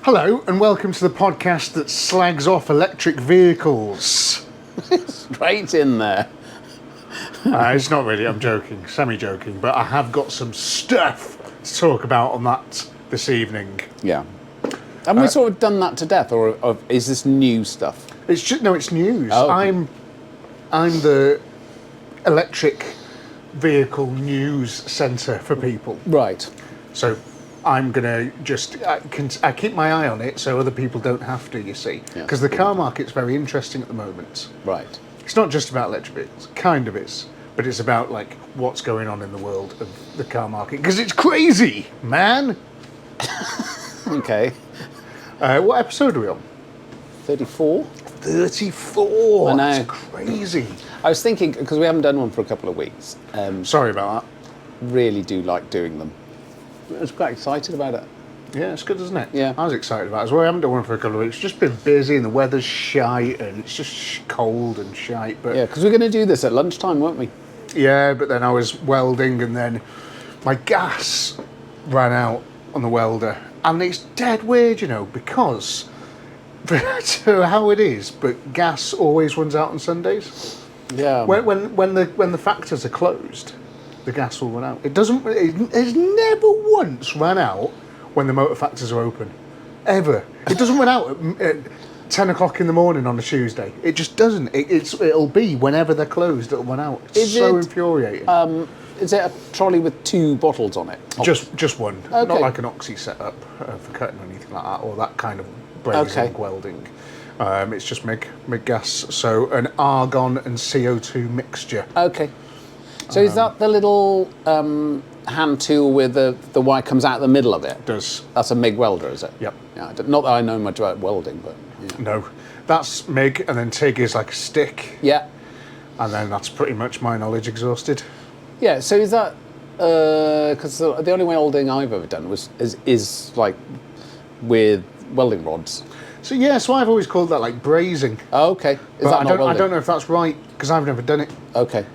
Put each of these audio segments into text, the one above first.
Hello and welcome to the podcast that slags off electric vehicles. Straight in there. It's not really, I'm joking, semi-joking, but I have got some stuff to talk about on that this evening. Yeah. Haven't we sort of done that to death, or is this new stuff? It's just, no, it's news. Oh. I'm the electric vehicle news centre for people. Right. So I'm going to I keep my eye on it so other people don't have to, you see. Because the car market's very interesting at the moment. Right. It's not just about electric vehicles, kind of is, but it's about like what's going on in the world of the car market, because it's crazy, man. Okay. What episode are we on? 34? 34. I know. That's crazy. I was thinking, because we haven't done one for a couple of weeks, Sorry about really do like doing them. I was quite excited about it. that. Yeah, it's good, isn't it? Yeah. I was excited about it as well. I haven't done one for a couple of weeks. It's just been busy and the weather's shite and it's just cold and shite. But Yeah, because we're going to do this at lunchtime, weren't we? yeah, but then I was welding and then my gas ran out on the welder. And it's dead weird, you know, because to how it is, but gas always runs out on Sundays. Yeah. When the factors are closed, the gas will run out. It doesn't. It's never once run out when the motor factors are open, ever. It doesn't run out at 10 o'clock in the morning on a Tuesday. It just doesn't. It'll be whenever they're closed. It'll run out. It's so infuriating. Is it a trolley with 2 bottles on it? Just one, Okay. not like an oxy setup for cutting or anything like that, or that kind of brazing welding. It's just MIG gas, so an argon and CO2 mixture. Okay. So is that the little hand tool with the wire comes out the middle of it? Does. That's a MIG welder, is it? Yep. Yeah. Not that I know much about welding, but yeah. No, that's MIG, and then TIG is like a stick, Yeah. and then that's pretty much my knowledge exhausted. Yeah. So is that because the only welding I've ever done is like with welding rods. So yeah, so I've always called that like brazing. Oh, okay. Is But that not welding? I don't know if that's right because I've never done it. Okay.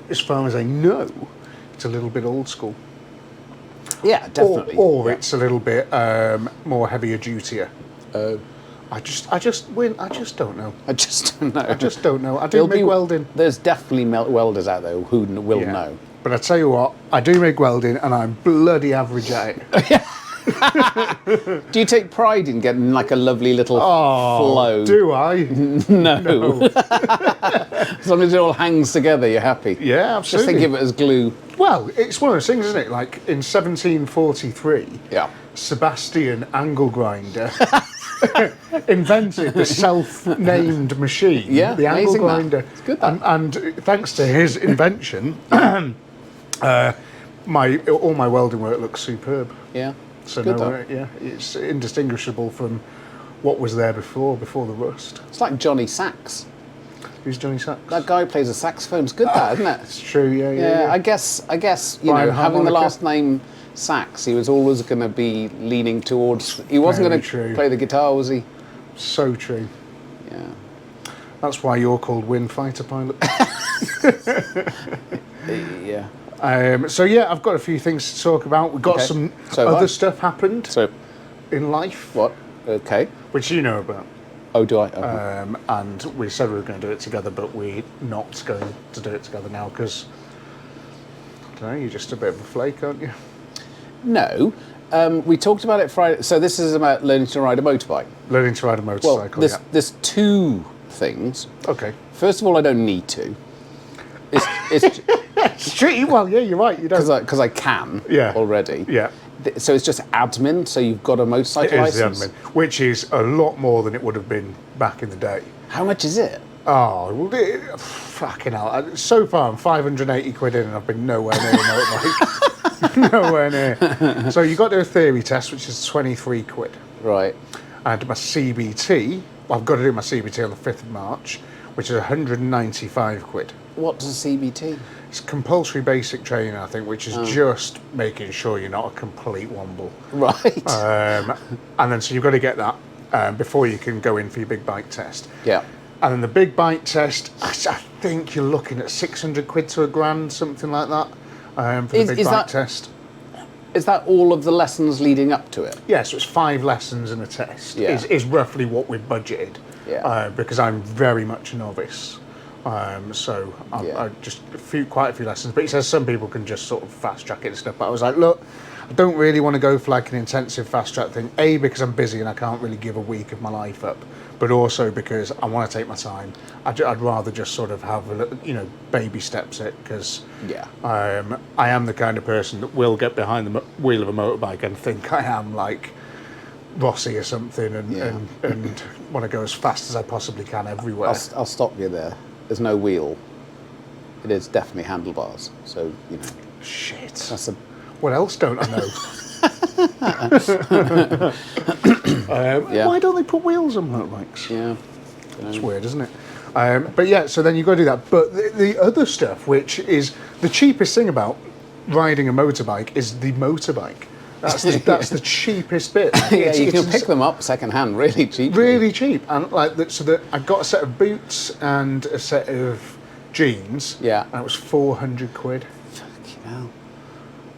As far as I know, it's a little bit old school. Yeah, definitely. Or Yeah. it's a little bit more heavier dutier. I just don't know. I just don't know. I just don't know. I do There'll MIG be- welding. There's definitely welders out there who will Yeah. know. But I tell you what, I do MIG welding and I'm bloody average at it. Do you take pride in getting like a lovely little flow? Do I? No. As long as it all hangs together, you're happy. Yeah, Just absolutely. think of it as glue. Well, it's one of those things, isn't it? Like in 1743, Yeah. Sebastian Angle Grinder invented the self-named machine, Yeah, the angle amazing that. grinder. It's good, that. And thanks to his invention, all my welding work looks superb. Yeah. So Good, no, that. yeah, it's indistinguishable from what was there before the rust. It's like Johnny Sax. Who's Johnny Sachs? That guy who plays a saxophone. It's good, that, isn't it? It's true, yeah. Yeah, I guess you Brian know, having the harmonica. last name Sax, he was always going to be leaning towards. He wasn't Very going true. to play the guitar, was he? So true. Yeah. That's why you're called Wynne Fighter Pilot. Yeah. So yeah, I've got a few things to talk about. We've got Okay. some So other have I. stuff happened So, in life, what? Okay. which you know about. Oh, do I? Oh. And we said we were going to do it together, but we're not going to do it together now because, I don't know, you're just a bit of a flake, aren't you? No. We talked about it Friday. So this is about learning to ride a motorbike. Learning to ride a Well, motorcycle, there's 2 things. yeah. Okay. First of all, I don't need to. It's True. Well, yeah, you're right. You don't. because I can Yeah. already. Yeah. So it's just admin. So you've got a It motorcycle is the license. admin, which is a lot more than it would have been back in the day. How much is it? Oh, well, fucking hell. So far, I'm 580 quid in and I've been nowhere near a motorbike. Nowhere near. So you've got to do a theory test, which is 23 quid. Right. And my CBT, well, I've got to do my CBT on the 5th of March, which is 195 quid. What's a CBT? It's compulsory basic training, I think, which is just making sure you're not a complete womble. Right. And then so you've got to get that before you can go in for your big bike test. Yeah. And then the big bike test, I think you're looking at 600 quid to £1,000, something like that, for the big bike test. is that all of the lessons leading up to it? Yeah, so it's 5 lessons and a test. Yeah. Is roughly what we've budgeted. Yeah. Because I'm very much a novice. So I just quite a few lessons. But he says some people can just sort of fast track it and stuff. But I was like, look, I don't really want to go for like an intensive fast track thing. A, because I'm busy and I can't really give a week of my life up. But also because I want to take my time. I'd rather just sort of have a little, baby steps it, because I am the kind of person that will get behind the wheel of a motorbike and think I am like Rossi or something, and want to go as fast as I possibly can everywhere. I'll stop you there. There's no wheel. It is definitely handlebars. So Shit. That's a. What else don't I know? Why don't they put wheels on motorbikes? Yeah. It's weird, isn't it? But yeah, so then you've got to do that. But the other stuff, which is the cheapest thing about riding a motorbike, is the motorbike. That's the cheapest bit. You can pick them up second hand really cheap. Really cheap. And I got a set of boots and a set of jeans. Yeah. And it was 400 quid. Fucking hell.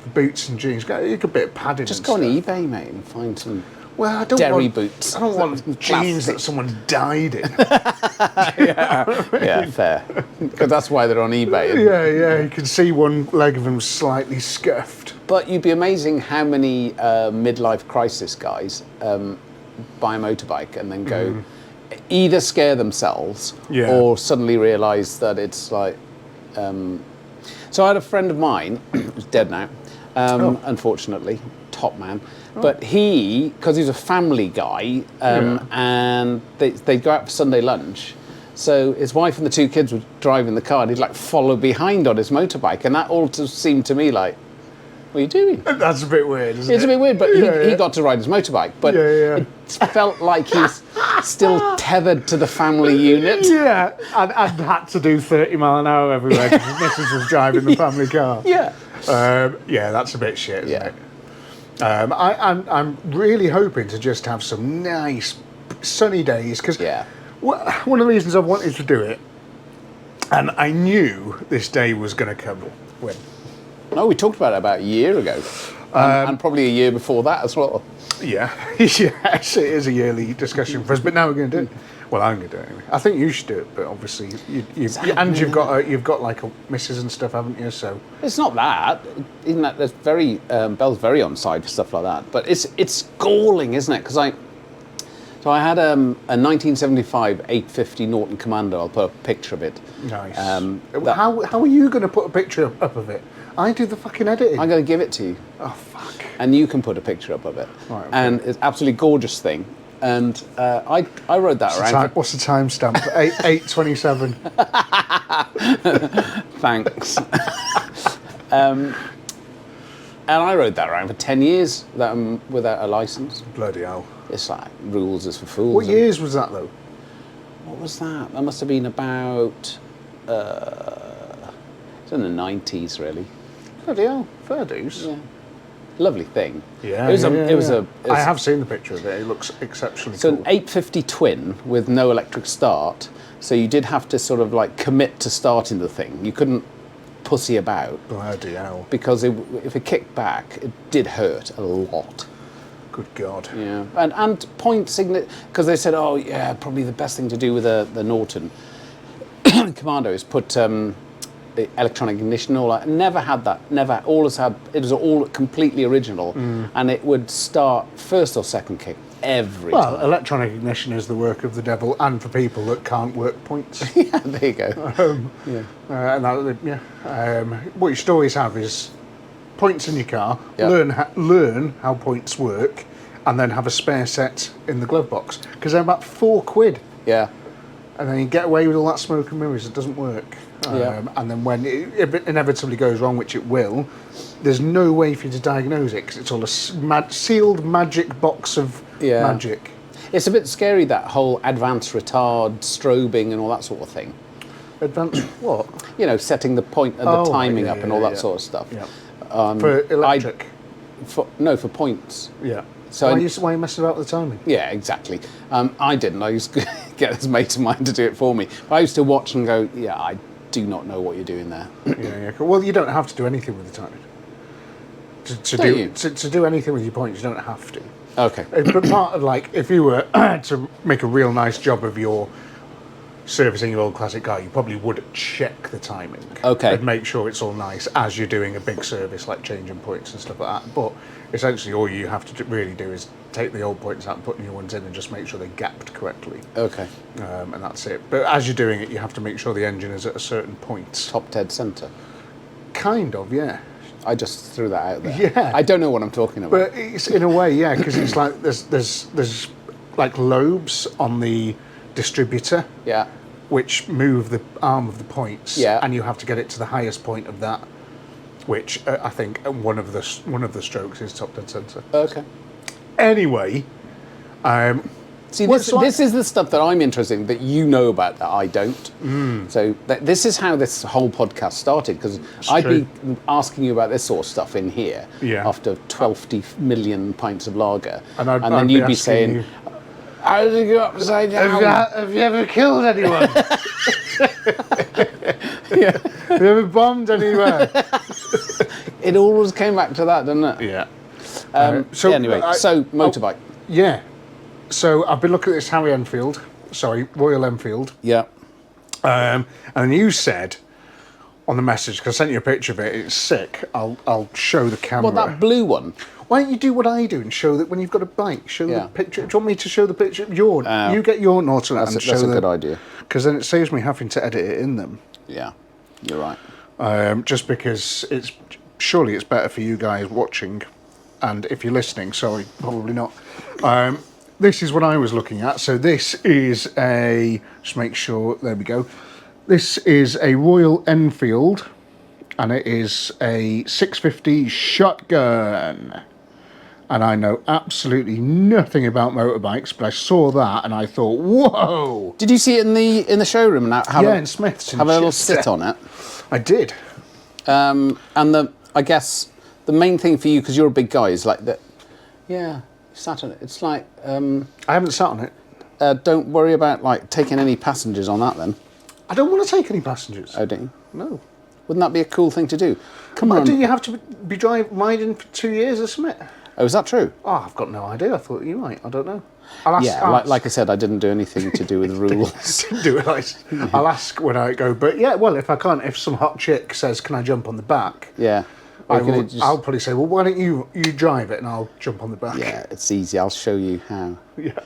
For boots and jeans. You could bit of padding. Just go on eBay, mate, and find some. Well, I don't Derry want boots. I don't want jeans that someone died in. Yeah, fair. Because that's why they're on eBay. Yeah. You can see one leg of them slightly scuffed. But you'd be amazing how many midlife crisis guys buy a motorbike and then go either scare themselves or suddenly realise that it's like. So I had a friend of mine who's dead now, unfortunately, top man. But because he's a family guy, and they'd go out for Sunday lunch, so his wife and the 2 kids would drive in the car, and he'd like follow behind on his motorbike, and that all just seemed to me like, what are you doing? That's a bit weird, isn't it? It's a bit weird, but he got to ride his motorbike, but it felt like he's still tethered to the family unit. Yeah, I'd had to do 30 mile an hour everywhere because his missus was driving the family car. Yeah. That's a bit shit, isn't it? I'm really hoping to just have some nice sunny days, because one of the reasons I've wanted to do it, and I knew this day was going to come when. No, we talked about it about a year ago, and probably a year before that as well. Yeah, yes, it is a yearly discussion for us, but now we're going to do it. Well, I'm going to do it anyway. I think you should do it, but obviously, you've got like a missus and stuff, haven't you? So it's not that. Isn't that there's very Belle's very on side for stuff like that, but it's galling, isn't it? Because I had a 1975 850 Norton Commando. I'll put a picture of it. Nice. How are you going to put a picture up of it? I do the fucking editing. I'm going to give it to you. Oh fuck. And you can put a picture up of it. Right, okay. And it's an absolutely gorgeous thing. And I rode that around. What's the timestamp? 8:27. Thanks. And I rode that around for 10 years without a license. Bloody hell. It's like rules is for fools. What years was that though? What was that? That must have been about. It's in the 90s, really. Bloody hell, fair dues. Yeah. Lovely thing. Yeah, I have seen the picture of it. It looks exceptionally cool. So an 850 twin with no electric start. So you did have to sort of like commit to starting the thing. You couldn't pussy about. Bloody hell. Because if it kicked back, it did hurt a lot. Good God. Yeah. And point signet, because they said, probably the best thing to do with the Norton Commando is put the electronic ignition and all that. Never had that. Never. Always had. It was all completely original, and it would start first or second kick every time. Well, electronic ignition is the work of the devil, and for people that can't work points. Yeah, there you go. What you should always have is points in your car. Yep. Learn how points work, and then have a spare set in the glove box, because they're about £4. Yeah. And then you get away with all that smoke and mirrors. It doesn't work. And then if it inevitably goes wrong, which it will, there's no way for you to diagnose it, because it's all a sealed magic box of magic. It's a bit scary, that whole advanced retard, strobing and all that sort of thing. Advanced what? Setting the point and the timing up and all that sort of stuff. Yeah. For electric? For points. Yeah. So why are you messing about with the timing? Yeah, exactly. I didn't. I used to get this mate of mine to do it for me. But I used to watch and go, I do not know what you're doing there. Yeah. Cool. Well, you don't have to do anything with the timing. to do anything with your points, you don't have to. Okay. But part of like, if you were to make a real nice job of your servicing your old classic car, you probably would check the timing. Okay. And make sure it's all nice as you're doing a big service like changing points and stuff like that. But essentially, all you have to really do is take the old points out and put new ones in, and just make sure they're gapped correctly. Okay. And that's it. But as you're doing it, you have to make sure the engine is at a certain point. Top dead centre. Kind of, yeah. I just threw that out there. Yeah. I don't know what I'm talking about. But it's in a way, yeah, because it's like there's like lobes on the distributor. Yeah. Which move the arm of the points. Yeah. And you have to get it to the highest point of that, which I think one of the strokes is top dead centre. Okay. Anyway, see, this is the stuff that I'm interested in that you know about that I don't. So this is how this whole podcast started, because I'd be asking you about this sort of stuff in here after 12 million pints of lager, and then you'd be saying, how did it go upside down? Have you ever killed anyone? Yeah. Have you ever bombed anywhere? It always came back to that, didn't it? Yeah. So anyway, motorbike. Yeah. So I've been looking at this Royal Enfield. Yeah. And you said on the message, because I sent you a picture of it, it's sick. I'll show the camera. Well, that blue one. Why don't you do what I do and show that when you've got a bike, show the picture? Do you want me to show the picture of your? You get your notes on it and show That's a good idea. Because then it saves me having to edit it in them. Yeah, you're right. Just because surely it's better for you guys watching, and if you're listening, sorry, probably not. This is what I was looking at. So this is just make sure, there we go. This is a Royal Enfield, and it is a 650 shotgun. And I know absolutely nothing about motorbikes, but I saw that and I thought, whoa! Did you see it in the showroom and in Smith's? Have a little sit on it? I did. And I guess the main thing for you, because you're a big guy, is like that. Yeah, you sat on it. It's like I haven't sat on it. Don't worry about like taking any passengers on that then. I don't want to take any passengers. Oh, don't you? No. Wouldn't that be a cool thing to do? Come on. Do you have to be riding for 2 years or something? Oh, is that true? Oh, I've got no idea. I thought you might. I don't know. Like I said, I didn't do anything to do with rules. Didn't do it. I'll ask when I go. But yeah, well, if I can't, if some hot chick says, "Can I jump on the back?" Yeah. I'll probably say, "Well, why don't you drive it and I'll jump on the back." Yeah, it's easy. I'll show you how. Yeah.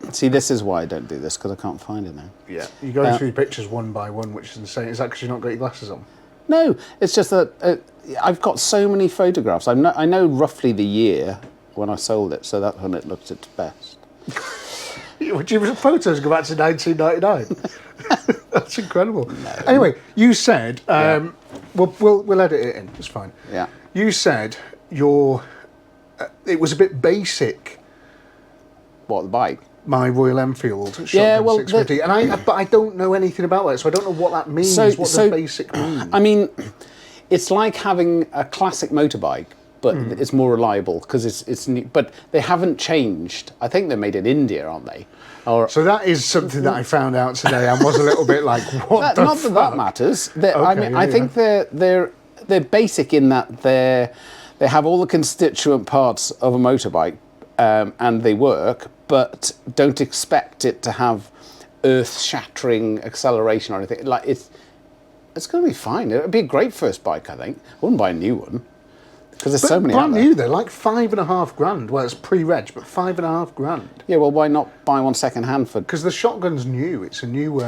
See, this is why I don't do this, because I can't find it now. Yeah. You go through pictures one by one, which is insane. Is that because you've not got your glasses on? No, it's just that I've got so many photographs. I know roughly the year when I sold it, so that's when it looked its best. Your photos go back to 1999. That's incredible. No. Anyway, you said we'll edit it in. It's fine. Yeah. You said it was a bit basic. What, the bike? My Royal Enfield shotgun 650, but I don't know anything about that, so I don't know what that means. What does basic mean? I mean, it's like having a classic motorbike, but it's more reliable because it's new. But they haven't changed. I think they're made in India, aren't they? So that is something that I found out today and was a little bit like, what the Not fuck? that matters. I think they're basic in that they have all the constituent parts of a motorbike, and they work, but don't expect it to have earth-shattering acceleration or anything. Like it's going to be fine. It'd be a great first bike, I think. I wouldn't buy a new one because there's so many brand out there. New, they're like $5,500. Well, it's pre-reg, but $5,500. Yeah, well, why not buy one second hand for? Because the shotgun's new. It's a new.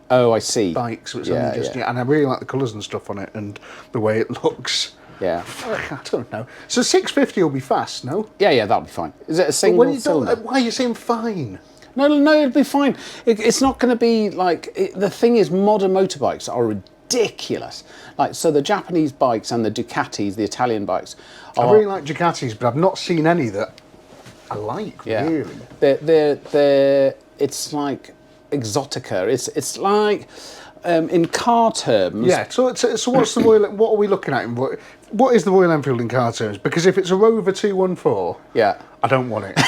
Oh, I see. Bike, so it's only just new, and I really like the colours and stuff on it and the way it looks. Yeah. I don't know. So 650 will be fast, no? Yeah, that'll be fine. Is it a single cylinder? Why are you saying fine? No, it'll be fine. It's not going to be like... the thing is, modern motorbikes are ridiculous. Like, so the Japanese bikes and the Ducatis, the Italian bikes... I really like Ducatis, but I've not seen any that I like, really. They're it's like exotica. It's like... in car terms... Yeah, so what's the Royal... What are we looking at? What is the Royal Enfield in car terms? Because if it's a Rover 214, I don't want it. Do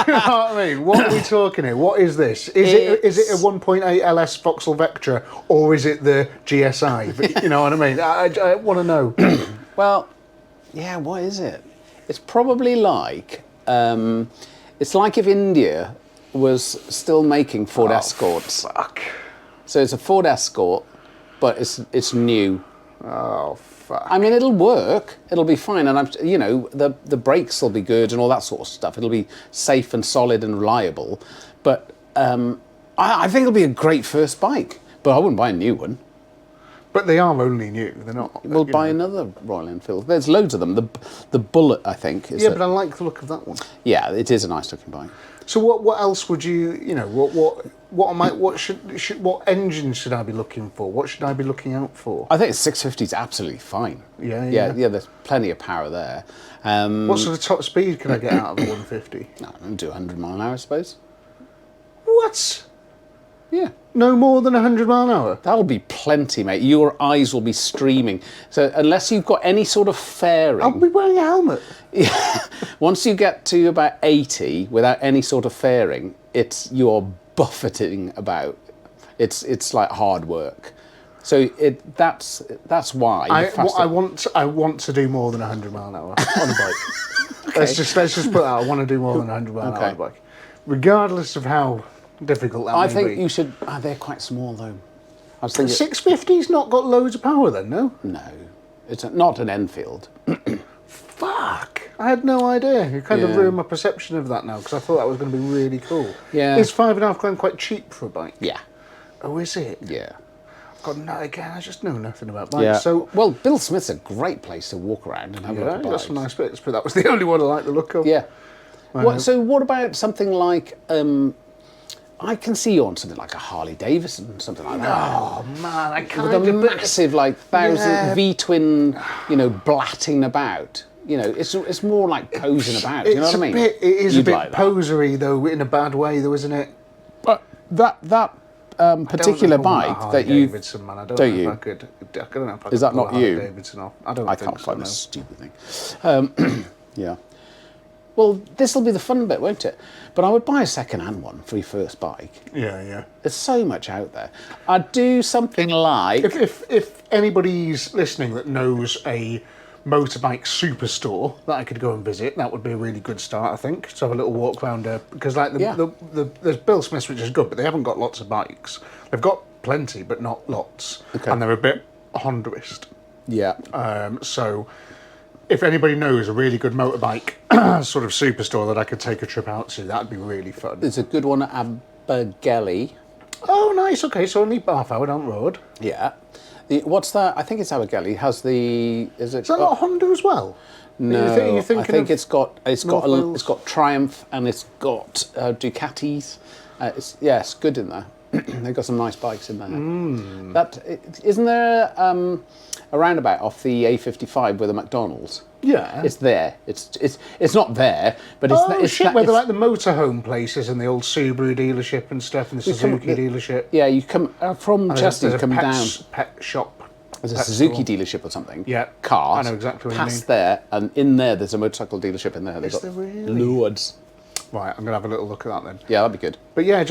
you know what I mean? What are we talking here? What is this? Is it a 1.8 LS Vauxhall Vectra, or is it the GSI? You know what I mean? I want to know. Well, Yeah, what is it? It's probably like, it's like if India was still making Ford Escorts. Fuck. So it's a Ford Escort, but it's new. Oh, fuck. I mean, it'll work. It'll be fine, and the brakes will be good and all that sort of stuff. It'll be safe and solid and reliable. But I think it'll be a great first bike. But I wouldn't buy a new one. But they are only new. They're not. We'll buy another Royal Enfield. There's loads of them. The Bullet, I think. Is but I like the look of that one. Yeah, it is a nice looking bike. So what else would you what engine should I be looking for? What should I be looking out for? I think 650 is absolutely fine. Yeah. There's plenty of power there. What sort of top speed can I get out of a 150? No, I'll do 100 mile an hour, I suppose. What? Yeah. No more than 100 mile an hour? That'll be plenty, mate. Your eyes will be streaming. So unless you've got any sort of fairing... I'll be wearing a helmet. Yeah. Once you get to about 80 without any sort of fairing, you're buffeting about. It's like hard work. So that's why I want to do more than 100 mile an hour on a bike. Okay. Let's just put that. I want to do more than 100 mile an hour on a bike, regardless of how difficult that may be. I think you should. They're quite small though. I was thinking 650's not got loads of power then, no? No, it's not an Enfield. Fuck! I had no idea. You kind of ruined my perception of that now because I thought that was going to be really cool. Yeah. Is £5.5 quite cheap for a bike? Yeah. Oh, is it? Yeah. I just know nothing about bikes. Yeah. So, well, Bill Smith's a great place to walk around and have a look at got bikes. some nice bits, but that was the only one I liked the look of. Yeah. So what about something like? I can see you on something like a Harley Davidson, something like that. Oh man, I can't. With a massive V-twin, blatting about. It's more like posing about. You know what I mean? It is a bit like posery though, in a bad way, though, isn't it? But that particular bike that you Davidson, man. I don't don't know you? if I could. I don't know if I Is could that pull not a Harley you? Davidson off. I don't. I think can't so, find no. a stupid thing. Yeah. Well, this will be the fun bit, won't it? But I would buy a second-hand one for your first bike. Yeah. There's so much out there. I'd do something like... If anybody's listening that knows a motorbike superstore that I could go and visit, that would be a really good start, I think. To have a little walk around there. Because there's Bill Smith's, which is good, but they haven't got lots of bikes. They've got plenty, but not lots. Okay. And they're a bit Hondaist. Yeah. So if anybody knows a really good motorbike sort of superstore that I could take a trip out to, that'd be really fun. There's a good one at Abergele. Oh, nice. Okay, so only half hour down the road. Yeah. What's that? I think it's Abergele. Is that not Honda as well? No, I think it's got Wales? Triumph and it's got Ducatis. It's good in there. They've got some nice bikes in there. Isn't there a roundabout off the A55 with a McDonald's? Yeah, it's there. It's not there, but it's where they're like the motorhome places and the old Subaru dealership and stuff and the Suzuki dealership. Yeah, you come from Chester, you come down. Pet shop. There's a Suzuki dealership or something. Yeah, cars. I know exactly what you mean. Past there, and in there's a motorcycle dealership in there. They've got loads. Right, I'm gonna have a little look at that then. Yeah, that'd be good. But yeah,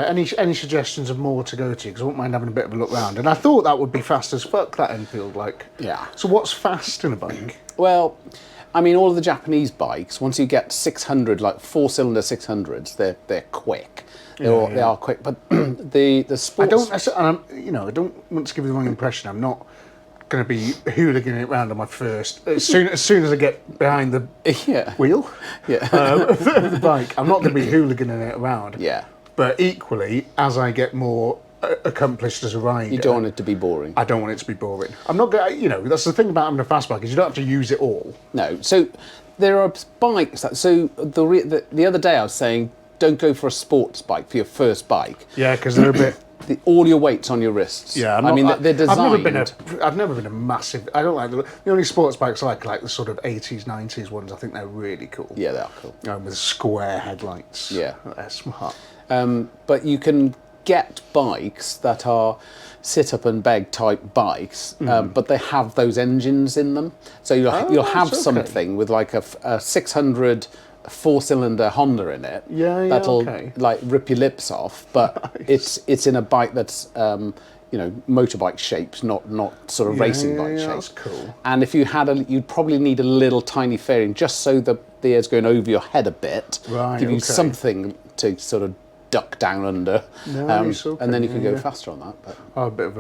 any suggestions of more to go to? Because I wouldn't mind having a bit of a look round. And I thought that would be fast as fuck, that Enfield. Yeah. So what's fast in a bike? Well, I mean, all of the Japanese bikes, once you get 600, like 4-cylinder 600s, they're quick. They are quick. But the sports. I don't want to give you the wrong impression. I'm not going to be hooliganing it round on my first. As soon as I get behind the wheel, of the bike, I'm not going to be hooliganing it around. Yeah. But equally, as I get more accomplished as a rider, you don't want it to be boring. I don't want it to be boring. I'm not going. That's the thing about having a fast bike is you don't have to use it all. No. So there are bikes. The other day I was saying, don't go for a sports bike for your first bike. Yeah, because they're a bit. All your weight's on your wrists. Yeah, they're designed. I've never been a massive. I don't like the only sports bikes I like the sort of 80s, 90s ones. I think they're really cool. Yeah, they are cool. With square headlights. Yeah, they're smart. But you can get bikes that are sit up and beg type bikes, but they have those engines in them. So you'll have something with like a 600. 4-cylinder Honda in it. That'll like rip your lips off, but it's in a bike that's motorbike shapes, not sort of racing bike shapes. That's cool. And if you had you'd probably need a little tiny fairing just so the air's going over your head a bit, right, give you something to sort of duck down under, nice, okay, and then you can go faster on that. But. A bit of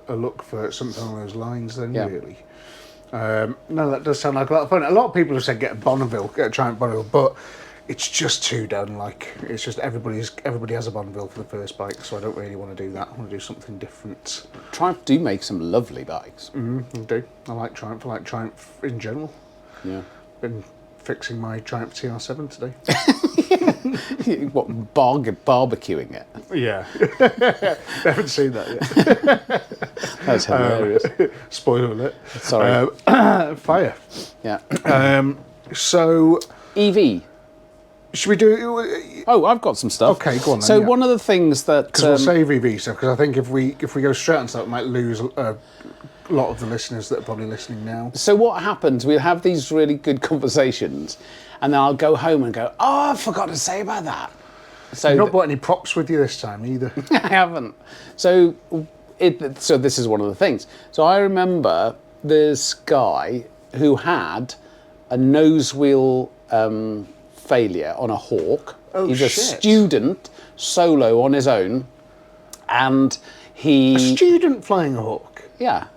a look for something along those lines then, really. No, that does sound like a lot of fun. A lot of people have said get a Triumph Bonneville, but it's just too done. Like, it's just everybody has a Bonneville for the first bike, so I don't really want to do that. I want to do something different. Triumph do make some lovely bikes. I do. I like Triumph. I like Triumph in general. Yeah. Been fixing my Triumph TR7 today. What, barbecuing it? Yeah. Haven't seen that yet. That's hilarious. Spoiler alert. Sorry. Fire. Yeah. So... EV. Should we do... Oh, I've got some stuff. Okay, go on then. So one of the things that... Because we'll save EV stuff, because I think if we go straight on stuff, we might lose a lot of the listeners that are probably listening now. So what happens, we'll have these really good conversations, and then I'll go home and go, oh, I forgot to say about that. So You've not brought any props with you this time either. I haven't. So this is one of the things. So I remember this guy who had a nose wheel failure on a Hawk. Oh, He's shit. a student, solo on his own, and he... A student flying a Hawk? Yeah.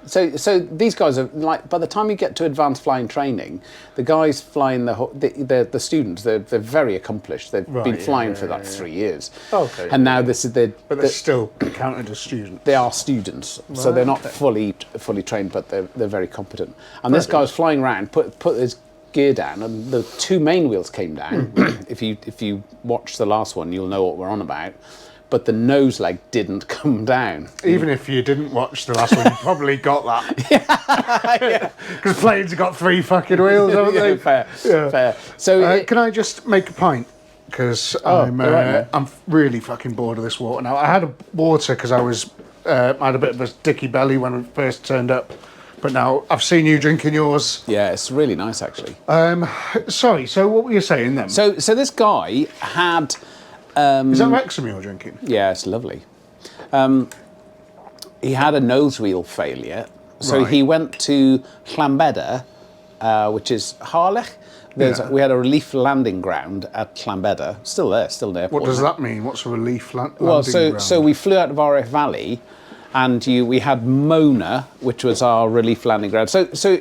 So these guys are like, by the time you get to advanced flying training, the guys flying the students, they're very accomplished. They've been flying for 3 years. Okay. And now this is But they're still counted as students. They are students, so they're not fully trained, but they're very competent. And this guy was flying around, put his gear down, and the two main wheels came down. If you watch the last one, you'll know what we're on about. But the nose leg didn't come down. Even if you didn't watch the last one, you probably got that. Because planes have got 3 fucking wheels, haven't they? Fair. So can I just make a pint? Because I'm really fucking bored of this water now. I had a water because I had a bit of a dicky belly when I first turned up. But now I've seen you drinking yours. Yeah, it's really nice actually. Sorry, so what were you saying then? So this guy had... Is that Wrexham you're drinking? Yeah, it's lovely. He had a nose wheel failure, so he went to Llanbedr, which is Harlech. We had a relief landing ground at Llanbedr, still there. What does that mean? What's a relief landing ground? Well, so we flew out of RF Valley, and we had Mona, which was our relief landing ground. So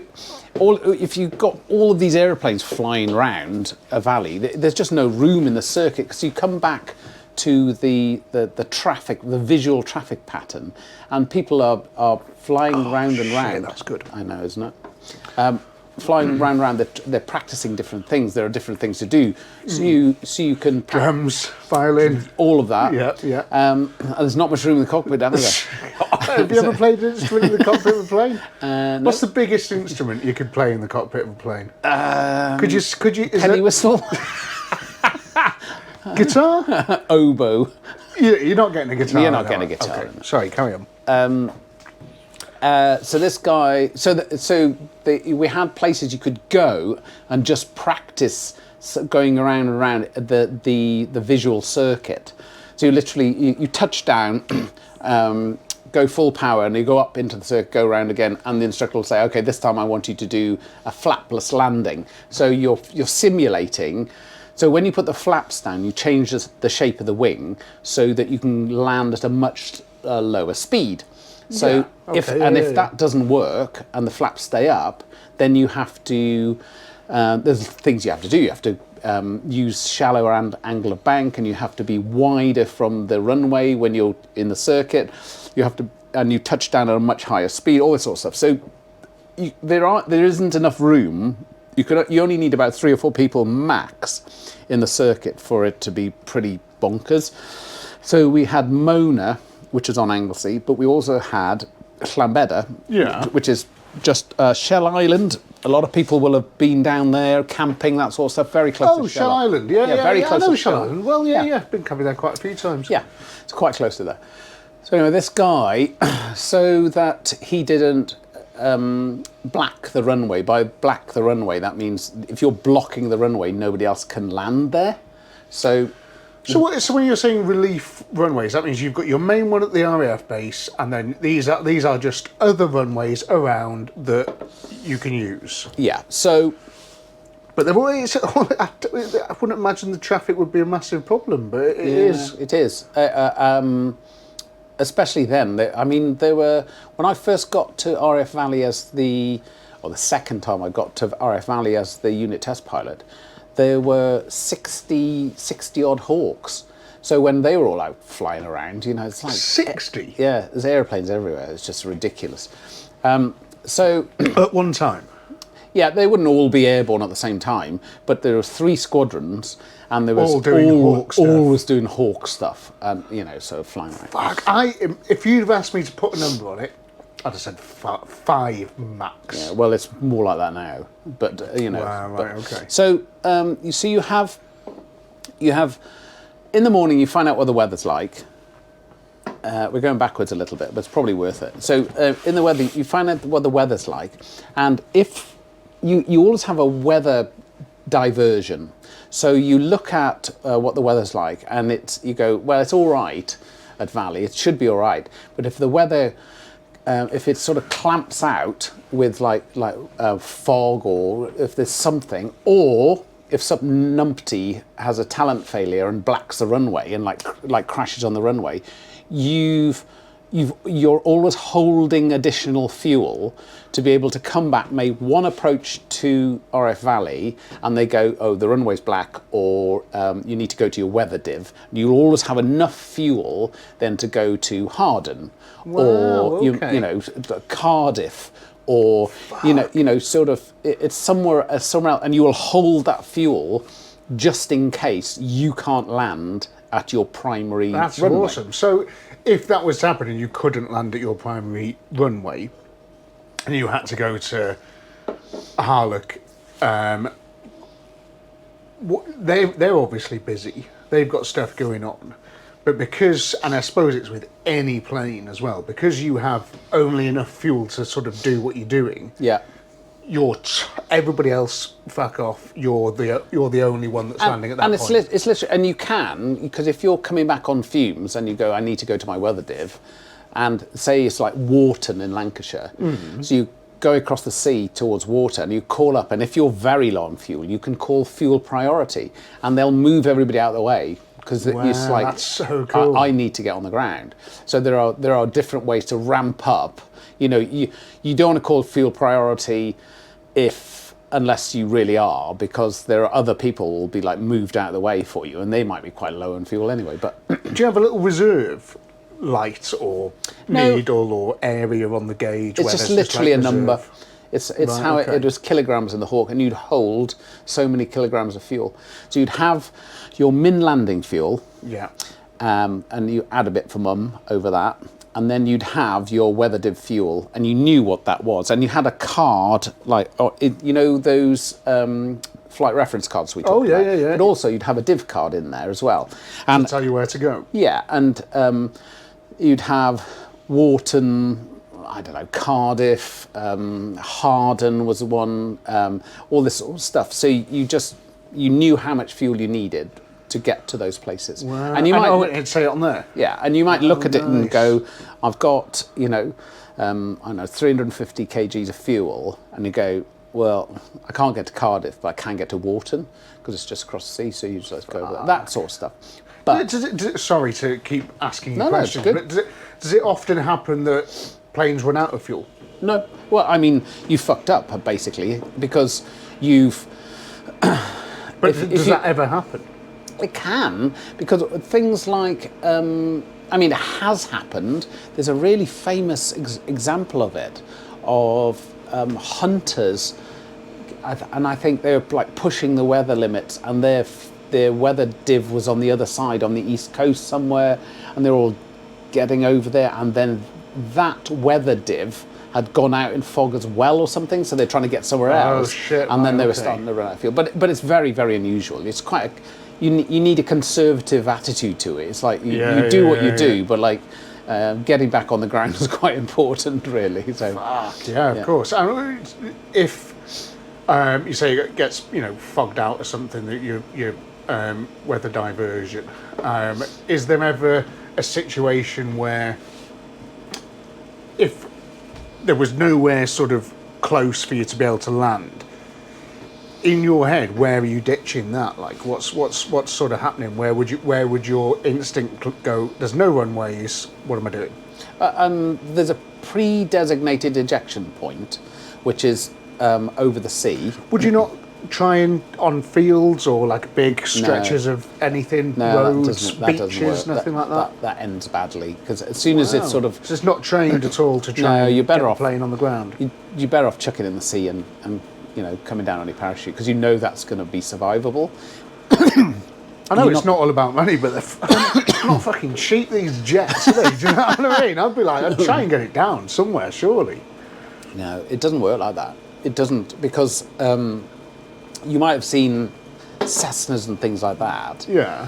if you've got all of these airplanes flying around a valley, there's just no room in the circuit, because you come back to the traffic, the visual traffic pattern, and people are flying round and round. That's good. I know, isn't it? Flying round, they're practicing different things. There are different things to do. So you can drums, violin, all of that. Yeah. And there's not much room in the cockpit, have there? Have you ever played an instrument in the cockpit of a plane? No. What's the biggest instrument you could play in the cockpit of a plane? Could you? Penny whistle. Guitar? Oboe. You're not getting a guitar. You're not getting a guitar. Okay. Sorry, carry on. So this guy, we had places you could go and just practice going around and around the visual circuit. So you literally you touch down, go full power, and you go up into the circuit, go around again, and the instructor will say, okay, this time I want you to do a flapless landing. So you're simulating. So when you put the flaps down, you change the shape of the wing so that you can land at a much lower speed. So if that doesn't work and the flaps stay up, then you have to, there's things you have to do. You have to use shallower angle of bank, and you have to be wider from the runway when you're in the circuit. You have to, and you touch down at a much higher speed, all this sort of stuff. So there isn't enough room. You only need about 3 or 4 people max in the circuit for it to be pretty bonkers. So we had Mona, which is on Anglesey, but we also had Llanbedr, which is just Shell Island. A lot of people will have been down there camping, that sort of stuff. Very close to Shell Island. Very close to to Shell Island. Well, been camping there quite a few times. Yeah, it's quite close to there. So anyway, this guy, so that he didn't black the runway. By black the runway, that means if you're blocking the runway, nobody else can land there. So So when you're saying relief runways, that means you've got your main one at the RAF base, and then these are just other runways around that you can use. Yeah. So, but they're always, I wouldn't imagine the traffic would be a massive problem, but it is. It is. Especially then. I mean, there were, when I first got to RF Valley or the second time I got to RF Valley as the unit test pilot, there were 60 odd Hawks. So when they were all out flying around, it's like 60. Yeah, there's airplanes everywhere. It's just ridiculous. So at one time. Yeah, they wouldn't all be airborne at the same time, but there was 3 squadrons, and there was all doing Hawk stuff. All was doing Hawk stuff, and so flying around. Fuck! If you'd have asked me to put a number on it, I'd have said 5 max. Yeah, well, it's more like that now, but Wow, right, okay. So you have in the morning you find out what the weather's like. We're going backwards a little bit, but it's probably worth it. So in the weather, you find out what the weather's like, and if you always have a weather diversion. So you look at what the weather's like, and you go, well, it's all right at Valley. It should be all right. But if the weather, if it sort of clamps out with like fog, or if there's something, or if some numpty has a talent failure and blacks the runway and like crashes on the runway, you're always holding additional fuel to be able to come back, make one approach to RF Valley, and they go, oh, the runway's black, or you need to go to your weather div. You'll always have enough fuel then to go to Harden, or okay. Cardiff, or sort of it's somewhere else, and you will hold that fuel just in case you can't land at your primary That's runway. awesome. So if that was to happen and you couldn't land at your primary runway and you had to go to Harlock, they're obviously busy. They've got stuff going on. But because, and I suppose it's with any plane as well, because you have only enough fuel to sort of do what you're doing. Yeah. Everybody else fuck off. You're the only one that's landing at that point. And it's literally, and you can, because if you're coming back on fumes and you go, I need to go to my weather div, and say it's like Wharton in Lancashire, so you go across the sea towards Wharton and you call up, and if you're very low on fuel, you can call fuel priority, and they'll move everybody out of the way. Because it's like, that's so cool. I need to get on the ground. So there are different ways to ramp up. You don't want to call fuel priority unless you really are, because there are other people who will be like moved out of the way for you, and they might be quite low on fuel anyway. But do you have a little reserve light or needle or area on the gauge? It's just literally a number. It's Right, how okay. it was kilograms in the Hawk, and you'd hold so many kilograms of fuel. So you'd have your min landing fuel, Yeah. and you add a bit for mum over that, and then you'd have your weather div fuel, and you knew what that was, and you had a card those flight reference cards we talked about. yeah. But also you'd have a div card in there as well, and To tell you where to go. yeah, and you'd have Wharton, I don't know, Cardiff, Harden was one, all this sort of stuff. So you knew how much fuel you needed to get to those places. Wow. And you might it'd say it on there. yeah, and you might look at it and nice. go, I've got, I don't know, 350 kgs of fuel, and you go, well, I can't get to Cardiff, but I can get to Wharton, because it's just across the sea, so you just go over that sort of stuff. But Sorry to keep asking you No, it's questions, good. but does it often happen that planes run out of fuel? no, well, I mean, you fucked up, basically, because you've... But does that ever happen? It can, because things like, it has happened. There's a really famous example of it, of hunters, and I think they were like pushing the weather limits, and their weather div was on the other side, on the east coast somewhere, and they're all getting over there, and then that weather div had gone out in fog as well or something, so they're trying to get somewhere else. Shit, and then they were okay. starting to run out of fuel. But it's very, very unusual. It's quite you need a conservative attitude to it. It's like you do what you do, but like getting back on the ground is quite important, really. So Of course. And if you say it gets fogged out or something, that you're weather diversion. Is there ever a situation where, if there was nowhere sort of close for you to be able to land, in your head, where are you ditching that? Like, what's sort of happening? Where would your instinct go? There's no runways. What am I doing? There's a pre-designated ejection point, which is over the sea. Would you not try and on fields or like big stretches of anything, roads, beaches, nothing like that? That ends badly because as soon as it's sort of, so it's not trained at all to try. No, and you're better get off the plane on the ground. You're better off chucking it in the sea and coming down on your parachute because you know that's going to be survivable. I know it's not all about money, but they're not fucking cheap, these jets, are they? Do you know what I mean? I'd be like, I'd try and get it down somewhere, surely. No, it doesn't work like that. It doesn't, because you might have seen Cessnas and things like that. Yeah.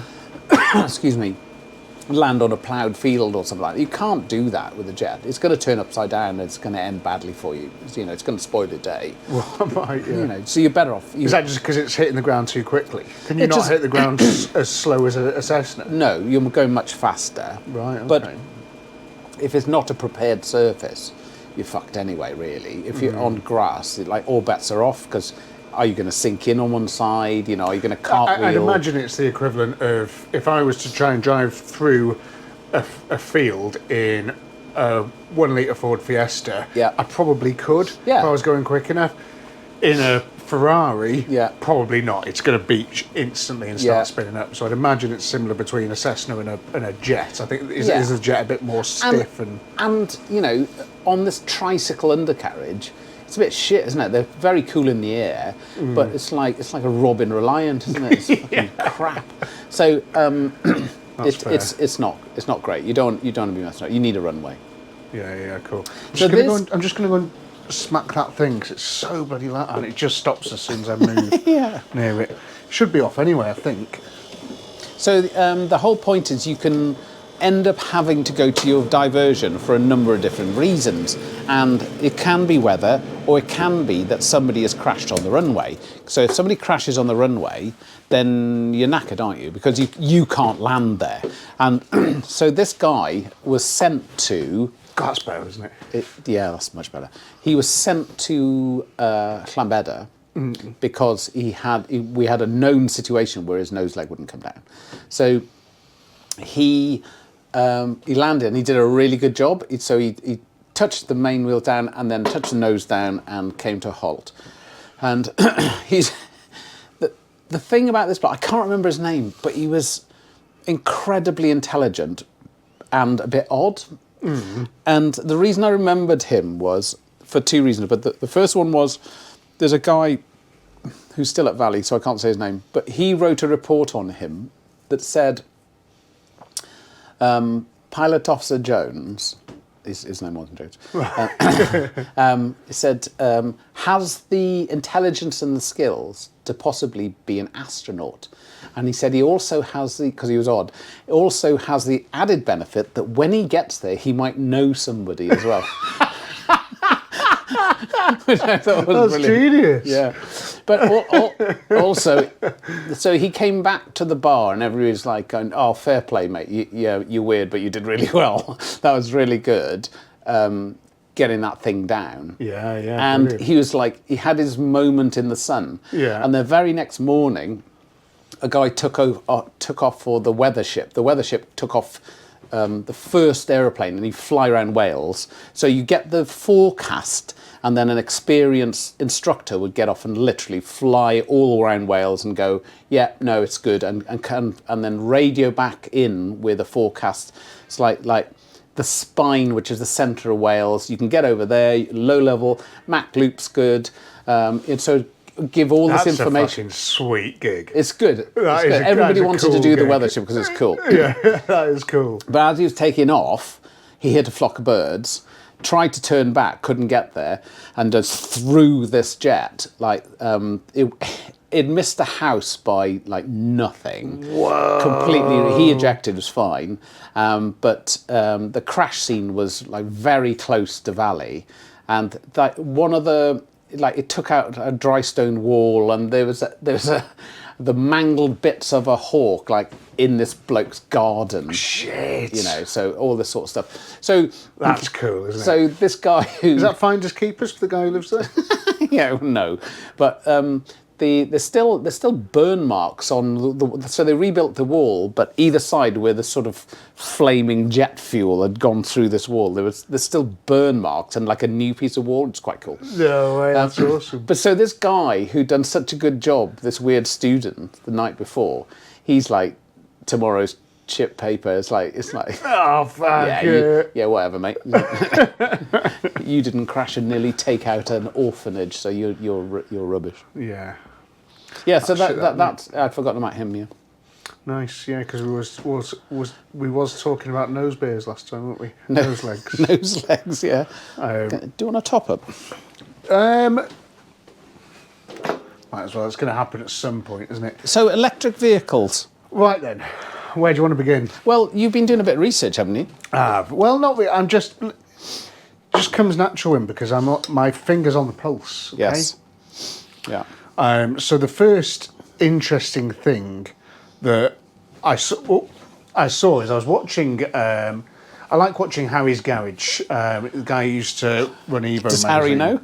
Excuse me. Land on a ploughed field or something like that. You can't do that with a jet. It's going to turn upside down and it's going to end badly for you. It's going to spoil your day. Right, yeah. So you're better off. Is that just because it's hitting the ground too quickly? Can you not hit the ground as slow as a Cessna? No, you're going much faster. Right, okay. But if it's not a prepared surface, you're fucked anyway, really. If you're on grass, all bets are off because are you going to sink in on one side? Are you going to cartwheel? I'd imagine it's the equivalent of if I was to try and drive through a field in a 1 litre Ford Fiesta. Yeah. I probably could if I was going quick enough. In a Ferrari, probably not. It's going to beach instantly and start spinning up. So I'd imagine it's similar between a Cessna and a jet. I think is a jet a bit more stiff and on this tricycle undercarriage. It's a bit shit, isn't it? They're very cool in the air, but it's like a Robin Reliant, isn't it? It's fucking crap. So it's not great. You don't want to be messing up. You need a runway. Yeah, cool. I'm just going to go and smack that thing because it's so bloody loud and it just stops as soon as I move near it. Should be off anyway, I think. So the whole point is you can end up having to go to your diversion for a number of different reasons, and it can be weather or it can be that somebody has crashed on the runway. So if somebody crashes on the runway, then you're knackered, aren't you? Because you can't land there. And so this guy was sent to... God, that's better, isn't it? Yeah, that's much better. He was sent to Llambedda because we had a known situation where his nose leg wouldn't come down. So he landed and he did a really good job. So he touched the main wheel down and then touched the nose down and came to a halt. And he's the thing about this bloke, I can't remember his name, but he was incredibly intelligent and a bit odd. And the reason I remembered him was for two reasons. But the first one was there's a guy who's still at Valley, so I can't say his name, but he wrote a report on him that said Pilot Officer Jones, his name wasn't Jones, he said, has the intelligence and the skills to possibly be an astronaut. And he said he also has because he was odd, also has the added benefit that when he gets there, he might know somebody as well. Which I thought was That's genius. Yeah. But also, so he came back to the bar and everybody was like going, oh, fair play, mate. You're weird, but you did really well. That was really good, getting that thing down. Yeah. And brilliant. he was like, he had his moment in the sun. Yeah. And the very next morning, a guy took off for the weather ship. The weather ship took off the first aeroplane and he'd fly around Wales. So you get the forecast and then an experienced instructor would get off and literally fly all around Wales and go, yeah, no, it's good. And then radio back in with a forecast. It's like the spine, which is the centre of Wales. You can get over there, low level, Mac Loop's good. So give all this information. That's a fucking sweet gig. It's good. Everybody wanted to do the weather ship because it's cool. Yeah, that is cool. But as he was taking off, he hit a flock of birds, tried to turn back, couldn't get there, and just threw this jet. It missed the house by nothing. Whoa. Completely. He ejected, was fine. But the crash scene was very close to Valley. And one of the... it took out a dry stone wall, and there was the mangled bits of a hawk, like in this bloke's garden. Shit. You know, so all this sort of stuff. So that's cool, isn't it? So this guy who is that finders keepers for the guy who lives there? yeah, no, but there's still burn marks on the. So they rebuilt the wall, but either side where the sort of flaming jet fuel had gone through this wall, there's still burn marks and like a new piece of wall. It's quite cool. No way, that's awesome. But so this guy who'd done such a good job, this weird student the night before, he's like, tomorrow's chip paper. It's like oh fuck yeah, whatever, mate. You didn't crash and nearly take out an orphanage, so you're rubbish. Yeah. Yeah, so that's I'd forgotten about him. Yeah. Nice, yeah, because we was talking about nose bears last time, weren't we? Nose legs. Nose legs, yeah. Do you want a top up? Might as well. It's going to happen at some point, isn't it? So electric vehicles. Right then, where do you want to begin? Well, you've been doing a bit of research, haven't you? Well, not really. I'm just comes natural in because my fingers on the pulse. Okay? Yes. Yeah. So the first interesting thing that I saw is I was watching. I like watching Harry's Garage. The guy who used to run Evo. Does magazine. Harry know?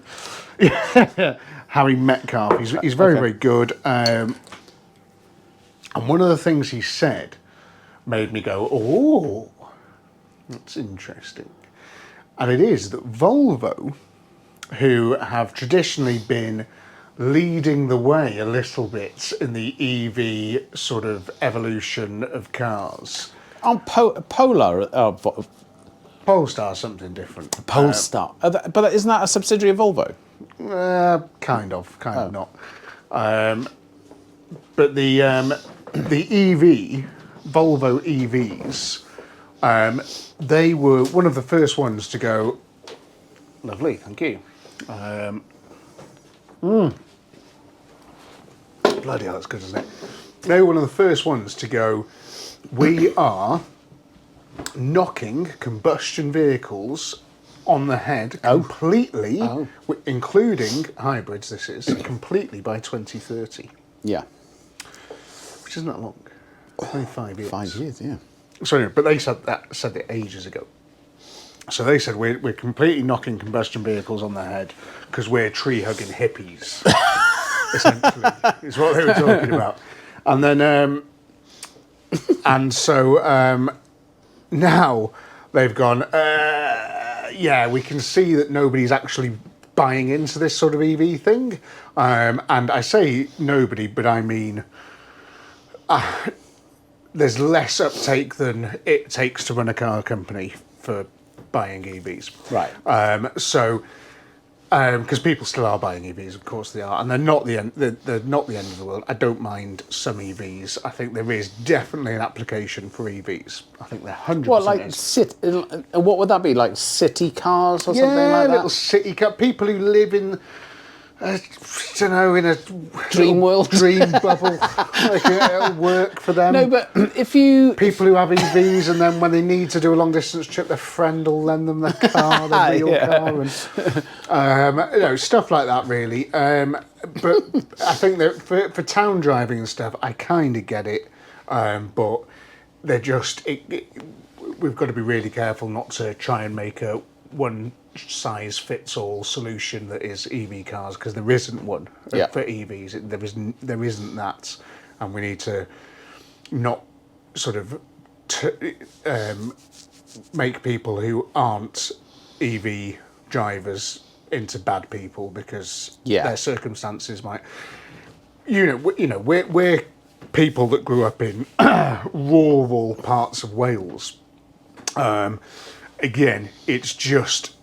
Yeah, Harry Metcalf. He's very very good. And one of the things he said made me go, "Oh, that's interesting." And it is that Volvo, who have traditionally been leading the way a little bit in the EV sort of evolution of cars. On Polar, Polestar, something different. Polestar, but isn't that a subsidiary of Volvo? Kind of not. But the EV, Volvo EVs, they were one of the first ones to go. Lovely, thank you. Bloody hell, that's good, isn't it? They were one of the first ones to go, we are knocking combustion vehicles on the head completely, including hybrids, this is, completely by 2030. Yeah. Which isn't that long. Only 5 years. 5 years, yeah. So anyway, but they said it ages ago. So they said we're completely knocking combustion vehicles on the head because we're tree-hugging hippies, essentially, is what they were talking about. And then, and so now they've gone, yeah, we can see that nobody's actually buying into this sort of EV thing. And I say nobody, but I mean, there's less uptake than it takes to run a car company for buying EVs. Right. So, because people still are buying EVs, of course they are, and they're not the end. They're not the end of the world. I don't mind some EVs. I think there is definitely an application for EVs. I think they're 100%. What, like what would that be? Like city cars or something like that? Yeah, little city car. People who live in, I don't know, in a dream world, dream bubble. Like it'll work for them. No, but if you people who have EVs and then when they need to do a long distance trip, their friend will lend them their car, their real car, and stuff like that. Really, but I think that for town driving and stuff, I kind of get it, but they're just. We've got to be really careful not to try and make a one-size-fits-all solution that is EV cars, because there isn't one for EVs. There isn't that, and we need to not sort of make people who aren't EV drivers into bad people because their circumstances might. We're people that grew up in rural parts of Wales. Again, it's just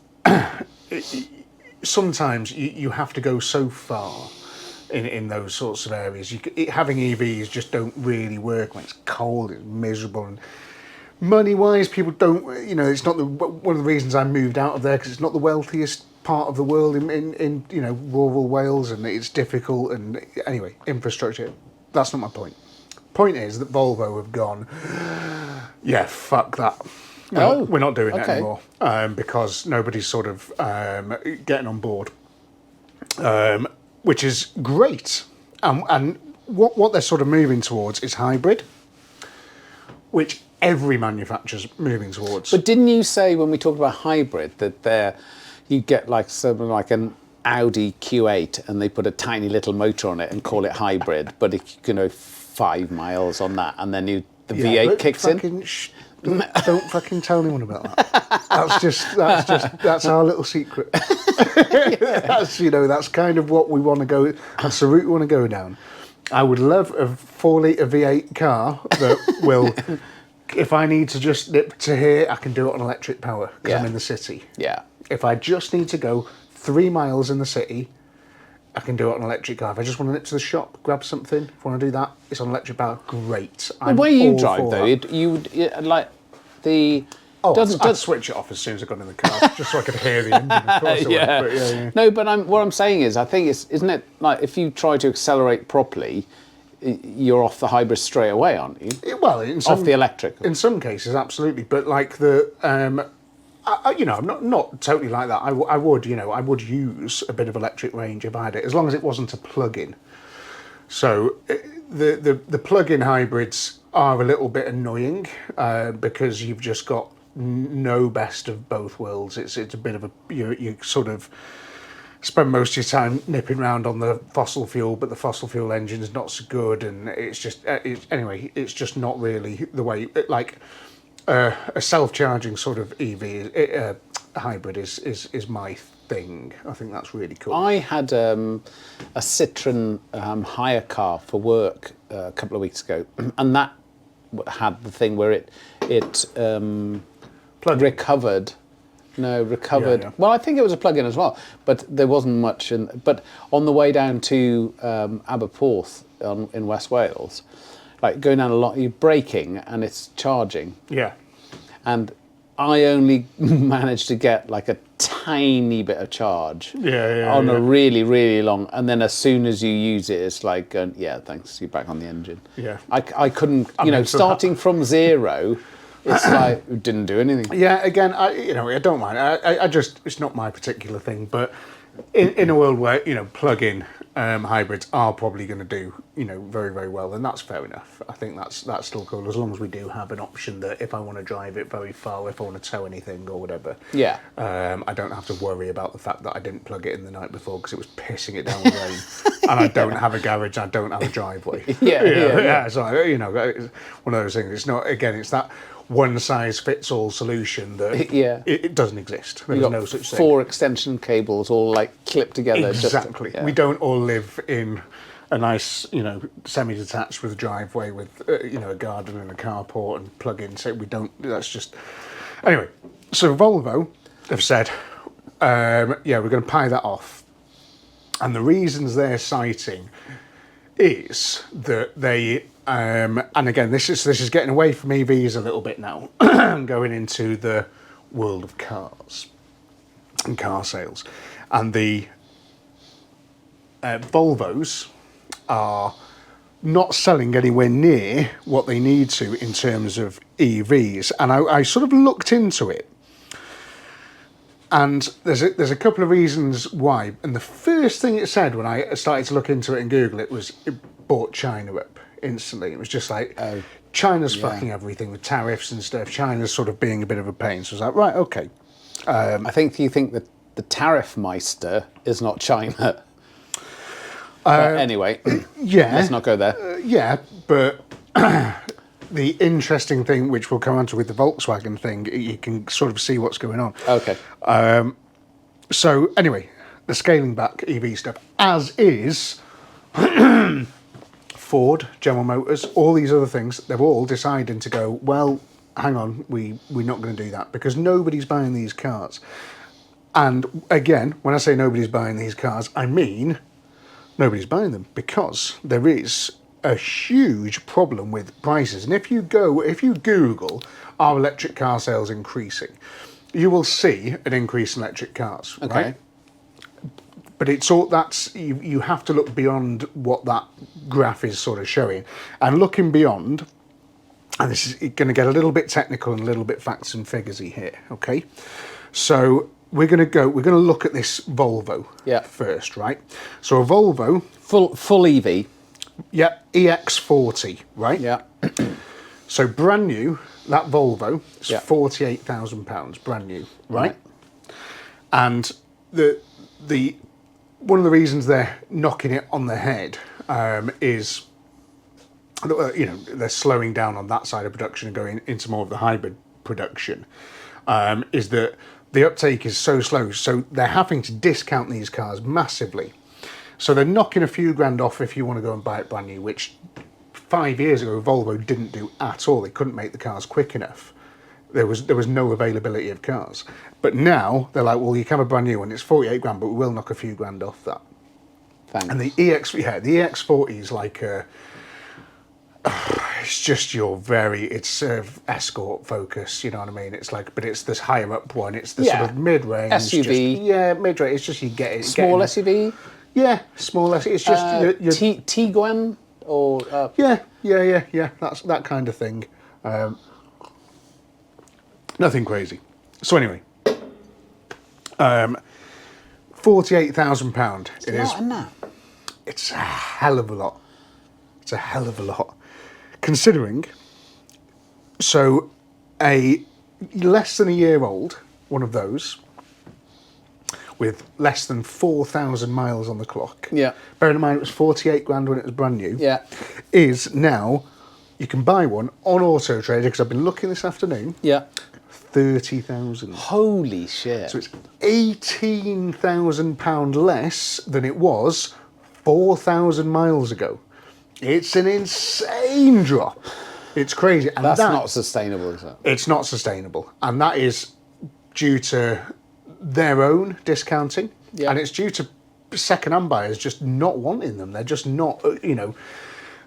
sometimes you have to go so far in those sorts of areas. Having EVs just don't really work when it's cold, it's miserable, and money-wise, people don't. It's not one of the reasons I moved out of there, because it's not the wealthiest part of the world in rural Wales, and it's difficult. And anyway, infrastructure. That's not my point. Point is that Volvo have gone. Yeah, fuck that. We're not doing it anymore because nobody's sort of getting on board, which is great. And what they're sort of moving towards is hybrid, which every manufacturer's moving towards. But didn't you say when we talked about hybrid that you get like something like an Audi Q8 and they put a tiny little motor on it and call it hybrid, but it can go 5 miles on that, and then the V8 kicks in? Don't fucking tell anyone about that. That's our little secret. That's kind of what we want to go. That's the route we want to go down. I would love a 4-litre V8 car that will, if I need to just nip to here, I can do it on electric power because I'm in the city. Yeah. If I just need to go 3 miles in the city, I can do it on electric car. If I just want to nip to the shop, grab something, if I want to do that, it's on electric power. Great. The way you drive, though, I'd switch it off as soon as I got in the car, just so I could hear the engine. Of course yeah. I would, but yeah. No, but what I'm saying is, I think isn't it like if you try to accelerate properly, you're off the hybrid straight away, aren't you? Off the electric. In some cases, absolutely. But like the, I'm not totally like that. I would use a bit of electric range if I had it, as long as it wasn't a plug-in. So the plug-in hybrids are a little bit annoying because you've just got no best of both worlds. It's a bit of a you sort of spend most of your time nipping around on the fossil fuel, but the fossil fuel engine is not so good, and it's just anyway. It's just not really the way a self-charging sort of EV hybrid is my thing. I think that's really cool. I had a Citroen hire car for work a couple of weeks ago, and that had the thing where it recovered. No, recovered. Yeah. Well, I think it was a plug-in as well, but there wasn't much. But on the way down to Aberporth in West Wales, like going down a lot, you're braking and it's charging. Yeah. And I only managed to get like a tiny bit of charge on a really, really long, and then as soon as you use it, it's like, thanks, you're back on the engine. Yeah. I couldn't, starting from zero, it's like, it didn't do anything. Yeah, again, I don't mind. I just, it's not my particular thing, but in a world where, plug-in hybrids are probably going to do, very, very well, and that's fair enough. I think that's still cool, as long as we do have an option that if I want to drive it very far, if I want to tow anything or whatever, I don't have to worry about the fact that I didn't plug it in the night before because it was pissing it down with rain, and I don't have a garage, I don't have a driveway. So, it's one of those things. It's not, again, it's that one-size-fits-all solution that it doesn't exist. There's no such thing. 4 extension cables all like clipped together. Exactly. We don't all live in a nice, semi-detached with a driveway with, a garden and a carport and plug-in. So we don't. That's just. Anyway, so Volvo have said, we're going to pay that off, and the reasons they're citing is that they. And again, this is getting away from EVs a little bit now, and going into the world of cars and car sales. And the Volvos are not selling anywhere near what they need to in terms of EVs. And I sort of looked into it. And there's a couple of reasons why. And the first thing it said when I started to look into it and Google it was it brought China up instantly. It was just like, China's fucking everything with tariffs and stuff. China's sort of being a bit of a pain. So I was like, right, okay. I think you think that the tariff meister is not China. Anyway, let's not go there. But the interesting thing, which we'll come on to with the Volkswagen thing, you can sort of see what's going on. Okay. So anyway, the scaling back EV stuff, as is Ford, General Motors, all these other things, they're all deciding to go, well, hang on, we're not going to do that because nobody's buying these cars. And again, when I say nobody's buying these cars, I mean nobody's buying them because there is a huge problem with prices. And if you Google, are electric car sales increasing, you will see an increase in electric cars, right? But it's all you have to look beyond what that graph is sort of showing, and looking beyond. And this is going to get a little bit technical and a little bit facts and figuresy here. Okay, so we're going to look at this Volvo first, right? So a Volvo full EV. Yeah, EX40, right? Yeah. So brand new, that Volvo is Yeah. £48,000, brand new, right? And the one of the reasons they're knocking it on the head is, you know, they're slowing down on that side of production and going into more of the hybrid production. Is that the uptake is so slow, so they're having to discount these cars massively. So they're knocking a few grand off if you want to go and buy it brand new, which 5 years ago Volvo didn't do at all. They couldn't make the cars quick enough. There was no availability of cars. But now they're like, well, you can have a brand new one. It's 48 grand, but we will knock a few grand off that. Thanks. And the EX40 is like it's just it's escort focus, you know what I mean? It's like, but it's this higher up one. It's the sort of mid-range SUV. Mid-range. It's just you get it. Small SUV. Yeah, small SUV. It's just Tiguan or yeah. That's that kind of thing. Nothing crazy. So anyway, £48,000. It is. Isn't that? It's a hell of a lot. It's a hell of a lot, considering. So, a less than a year old one of those, with less than 4,000 miles on the clock. Yeah. Bearing in mind it was 48 grand when it was brand new. Yeah. Is now, you can buy one on Auto Trader, because I've been looking this afternoon. Yeah. 30,000. Holy shit. So it's £18,000 less than it was 4,000 miles ago. It's an insane drop. It's crazy. And that's not sustainable, is it? It's not sustainable. And that is due to their own discounting. Yeah. And it's due to second-hand buyers just not wanting them. They're just not, you know,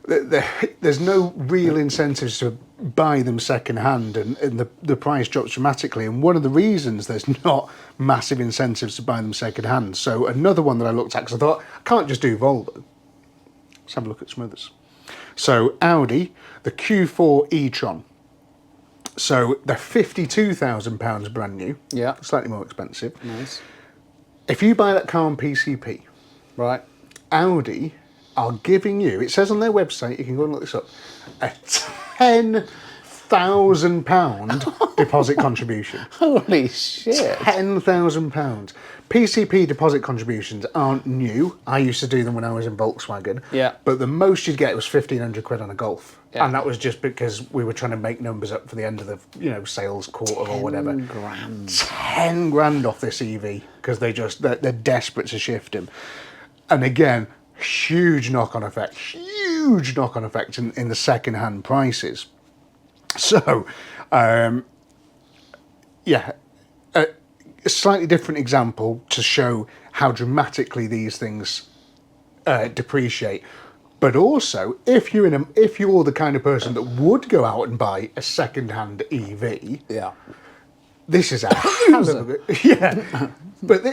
there's no real incentives to buy them second-hand, and the price drops dramatically. And one of the reasons there's not massive incentives to buy them second-hand. So another one that I looked at, because I thought, I can't just do Volvo. Let's have a look at some others. So Audi, the Q4 e-tron. So they're £52,000 brand new. Yeah. Slightly more expensive. Nice. If you buy that car on PCP, Right. Audi are giving you, it says on their website, you can go and look this up, a £10,000 deposit contribution. Holy shit. £10,000. PCP deposit contributions aren't new. I used to do them when I was in Volkswagen. Yeah. But the most you'd get was 1,500 quid on a Golf. Yeah. And that was just because we were trying to make numbers up for the end of the, you know, sales quarter or whatever. 10 grand. 10 grand off this EV, because they're desperate to shift him. And again, huge knock-on effect in the second-hand prices. So, a slightly different example to show how dramatically these things depreciate. But also, if you're the kind of person that would go out and buy a second-hand EV, Yeah. this is a hell of a yeah. But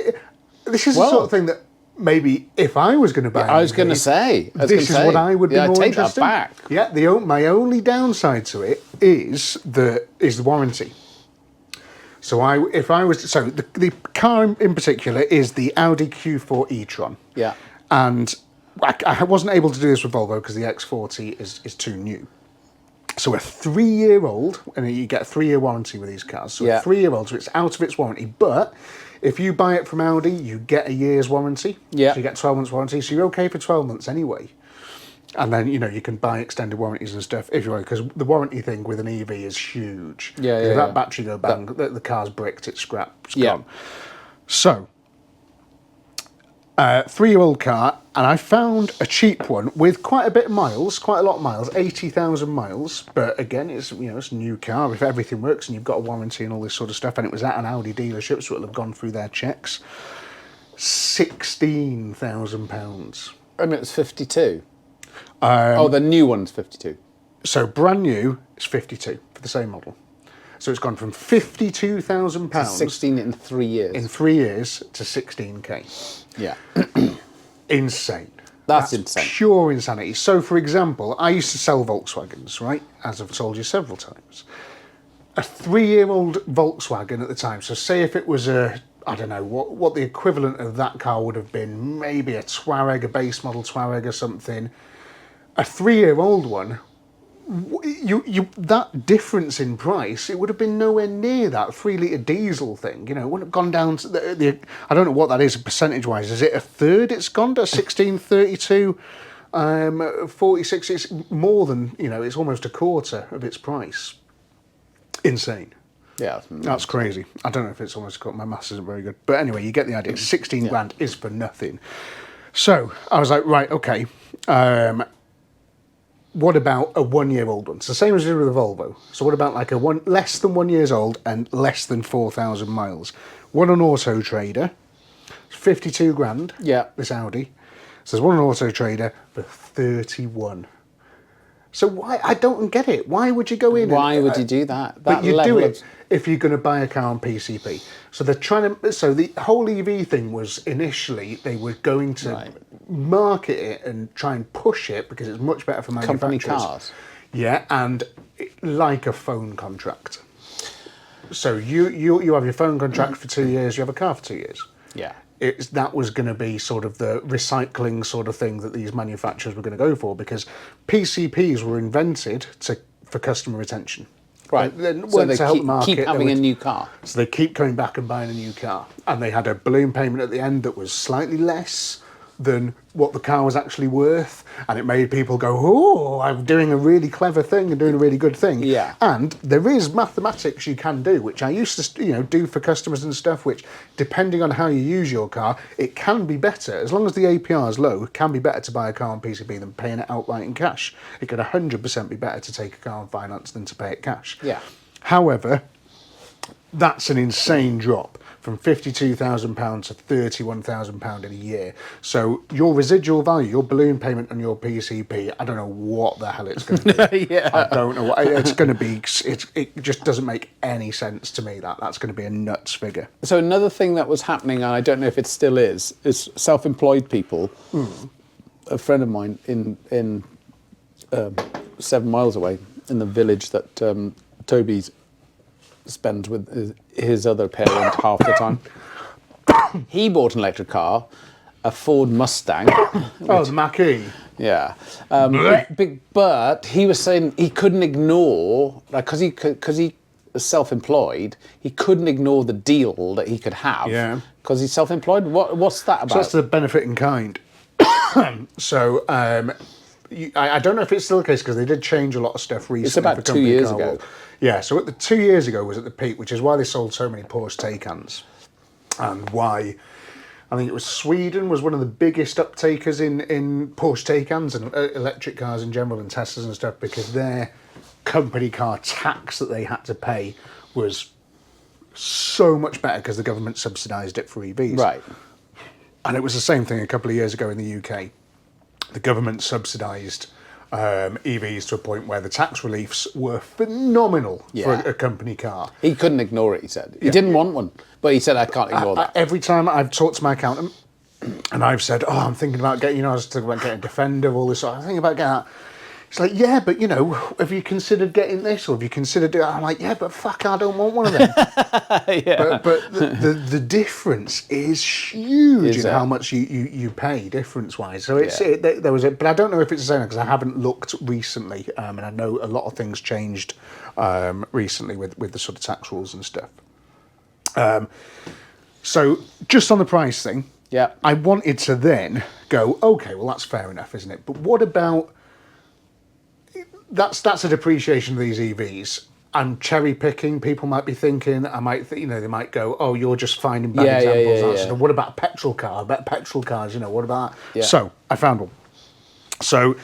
this is the sort of thing that maybe if I was going to buy, I was going to say, this is what I would be more take interested that back. in. Yeah, my only downside to it is the warranty. So the car in particular is the Audi Q4 e-tron. Yeah. And I wasn't able to do this with Volvo because the X40 is too new. So a 3-year-old, and you get a 3-year warranty with these cars. So a 3-year-old, so it's out of its warranty. But if you buy it from Audi, you get a year's warranty. Yeah. So you get 12 months warranty. So you're okay for 12 months anyway. And then, you know, you can buy extended warranties and stuff if you want, because the warranty thing with an EV is huge. Yeah, If that battery go bang, the car's bricked, it's scrapped, it's gone. So, 3-year-old car, and I found a cheap one with quite a lot of miles, 80,000 miles. But again, it's, you know, it's a new car. If everything works and you've got a warranty and all this sort of stuff, and it was at an Audi dealership, so it'll have gone through their checks. £16,000. And it was 52. The new one's 52. So brand new is 52 for the same model. So it's gone from £52,000 16 in 3 years. in 3 years to 16k. Yeah. Insane. That's insane. Pure insanity. So, for example, I used to sell Volkswagens, right? As I've told you several times. A 3-year-old Volkswagen at the time. So, say if it was I don't know what the equivalent of that car would have been. Maybe a Touareg, a base model Touareg or something. a 3-year-old one, that difference in price, it would have been nowhere near that 3-litre diesel thing. You know, it wouldn't have gone down to the I don't know what that is percentage-wise. Is it a third it's gone to? 1632, 46. It's more than, you know, it's almost a quarter of its price. Insane. Yeah. That's crazy. I don't know if it's almost got, my maths isn't very good. But anyway, you get the idea. 16 grand is for nothing. So I was like, right, okay. What about a 1-year-old one? It's the same as you did with a Volvo. So what about like less than 1 years old and less than 4,000 miles? One on Auto Trader, 52 grand. Yeah. This Audi. So there's one on Auto Trader for 31. So why? I don't get it. Why would you go in? Why would you do that? But you do it if you're going to buy a car on PCP. So they're trying to. So the whole EV thing was initially they were going to market it and try and push it because it's much better for manufacturers. Company cars. Yeah, and like a phone contract. So you have your phone contract for 2 years. You have a car for 2 years. Yeah. That was going to be sort of the recycling sort of thing that these manufacturers were going to go for, because PCPs were invented for customer retention. Right. So they keep having a new car. So they keep coming back and buying a new car. And they had a balloon payment at the end that was slightly less than what the car was actually worth, and it made people go, oh, I'm doing a really clever thing and doing a really good thing. Yeah. And there is mathematics you can do, which I used to do for customers and stuff, which, depending on how you use your car, it can be better. As long as the APR is low, it can be better to buy a car on PCP than paying it outright in cash. It could 100% be better to take a car on finance than to pay it cash. Yeah. However, that's an insane drop from £52,000 to £31,000 in a year. So your residual value, your balloon payment on your PCP, I don't know what the hell it's going to be. Yeah. I don't know what it's going to be. It just doesn't make any sense to me. That's going to be a nuts figure. So another thing that was happening, and I don't know if it still is self-employed people. A friend of mine in 7 miles away, in the village that Toby's spends with his other parent half the time. He bought an electric car, a Ford Mustang. The Mach-E. Yeah. But he was saying he couldn't ignore, because he was self-employed, he couldn't ignore the deal that he could have. Yeah. Because he's self-employed. What's that about? So that's the benefit in kind. So I don't know if it's still the case, because they did change a lot of stuff recently. It's about 2 years ago. Yeah, so 2 years ago was at the peak, which is why they sold so many Porsche Taycans, and why I think it was Sweden was one of the biggest uptakers in Porsche Taycans and electric cars in general, and Teslas and stuff, because their company car tax that they had to pay was so much better because the government subsidised it for EVs. Right. And it was the same thing a couple of years ago in the UK. The government subsidised EVs to a point where the tax reliefs were phenomenal for a company car. He couldn't ignore it, he said. He didn't want one, but he said, I can't ignore that. Every time I've talked to my accountant and I've said, I'm thinking about getting, I was thinking about getting a Defender, all this, I'm thinking about getting that. It's like, yeah, but have you considered getting this, or have you considered doing? I'm like, yeah, but fuck, I don't want one of them. Yeah. But the difference is huge in how much you pay difference wise. So there was but I don't know if it's the same because I haven't looked recently, and I know a lot of things changed recently with the sort of tax rules and stuff. So just on the price thing, I wanted to then go, okay, well that's fair enough, isn't it? But what about that's a depreciation of these EVs. I'm cherry picking. People might be thinking, they might go, oh, you're just finding bad examples. So what about a petrol car? I bet petrol cars, what about that? Yeah. So I found one. So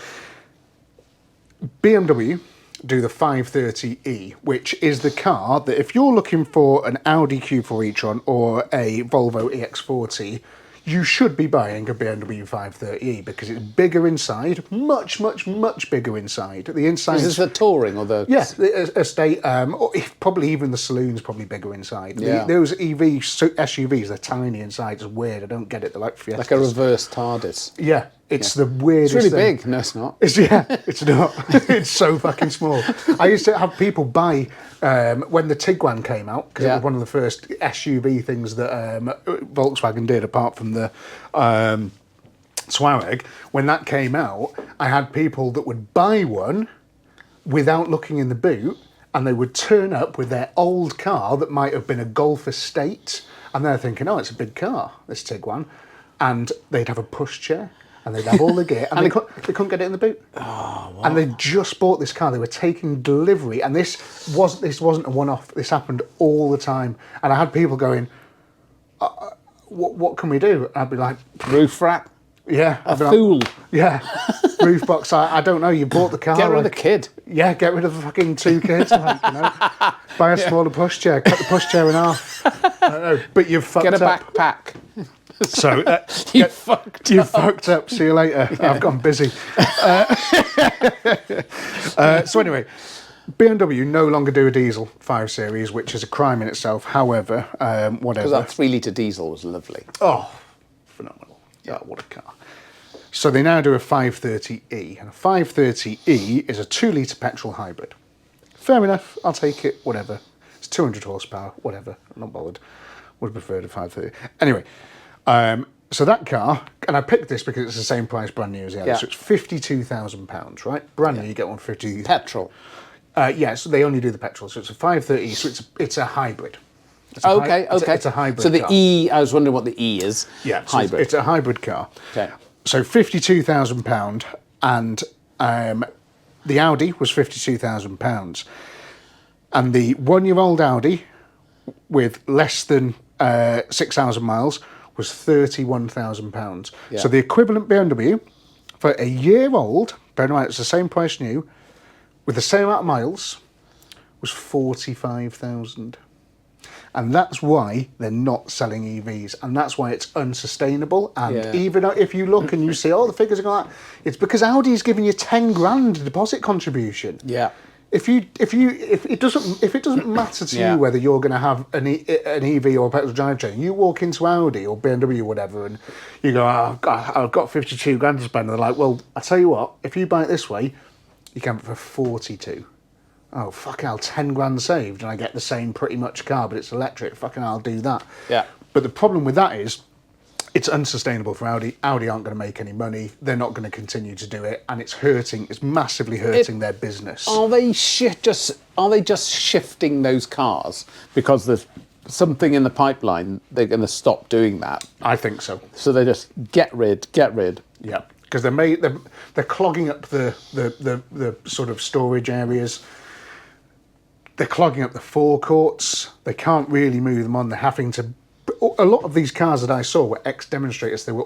BMW do the 530e, which is the car that if you're looking for an Audi Q4 e-tron or a Volvo EX40, you should be buying a BMW 530e because it's bigger inside, much, much, much bigger inside. The inside. Is this the touring or the? Yeah, the estate. Or probably even the saloon's probably bigger inside. Yeah. Those SUVs, they're tiny inside. It's weird. I don't get it. They're like Fiestas. Like a reverse TARDIS. Yeah. It's the weirdest thing. It's really thing. big. No, it's not. It's not. It's so fucking small. I used to have people buy, when the Tiguan came out, because it was one of the first SUV things that Volkswagen did, apart from the Touareg, when that came out, I had people that would buy one without looking in the boot, and they would turn up with their old car that might have been a Golf Estate, and they're thinking, oh, it's a big car, this Tiguan, and they'd have a pushchair, and they'd have all the gear, and they couldn't get it in the boot. Oh, wow. And they just bought this car. They were taking delivery, and this wasn't a one-off. This happened all the time, and I had people going, "What can we do?" And I'd be like, Roof rack. "Yeah, A fool. Yeah, roof box. I don't know. You bought the car. Get rid of the kid. Yeah, get rid of the fucking 2 kids. Like, buy a smaller pushchair. Cut the pushchair in half. I don't know, but you've fucked Get a up. backpack. So You fucked you up. fucked up. See you later. I've gone busy. So anyway, BMW no longer do a diesel 5 Series, which is a crime in itself. However, whatever. Because that 3-litre diesel was lovely. Oh, phenomenal. Yeah, what a car. So they now do a 530e, and a 530e is a 2-litre petrol hybrid. Fair enough, I'll take it, whatever. It's 200 horsepower, whatever, I'm not bothered. Would have preferred a 530. Anyway, so that car, and I picked this because it's the same price brand new as the other, Yeah. so it's £52,000, right? Brand new, you get one 50. Petrol. Yeah, so they only do the petrol, so it's a 530, so it's a hybrid. It's a Okay. It's a hybrid So the car. E, I was wondering what the E is. Yeah, so Hybrid. it's a hybrid car. Okay. So £52,000, and the Audi was £52,000, and the 1-year-old Audi with less than 6,000 miles was £31,000. Yeah. So the equivalent BMW for a year old, bear in mind it's the same price new, with the same amount of miles, was 45,000. And that's why they're not selling EVs, and that's why it's unsustainable. And Yeah. even if you look and you see, oh, the figures are going, it's because Audi's giving you 10 grand deposit contribution. Yeah. If it doesn't matter to Yeah. you whether you're going to have an EV or a petrol drivetrain, you walk into Audi or BMW or whatever, and you go, oh, God, I've got 52 grand to spend. And they're like, well, I tell you what, if you buy it this way, you can have it for 42. Oh, fucking hell, 10 grand saved, and I get the same pretty much car, but it's electric. Fucking hell, I'll do that. Yeah. But the problem with that is, it's unsustainable for Audi. Audi aren't going to make any money. They're not going to continue to do it, and it's massively hurting their business. Are they just shifting those cars because there's something in the pipeline? They're going to stop doing that. I think so. So they just get rid. Yeah, because they're clogging up the sort of storage areas. They're clogging up the forecourts. They can't really move them on. They're having to. A lot of these cars that I saw were ex-demonstrators. They were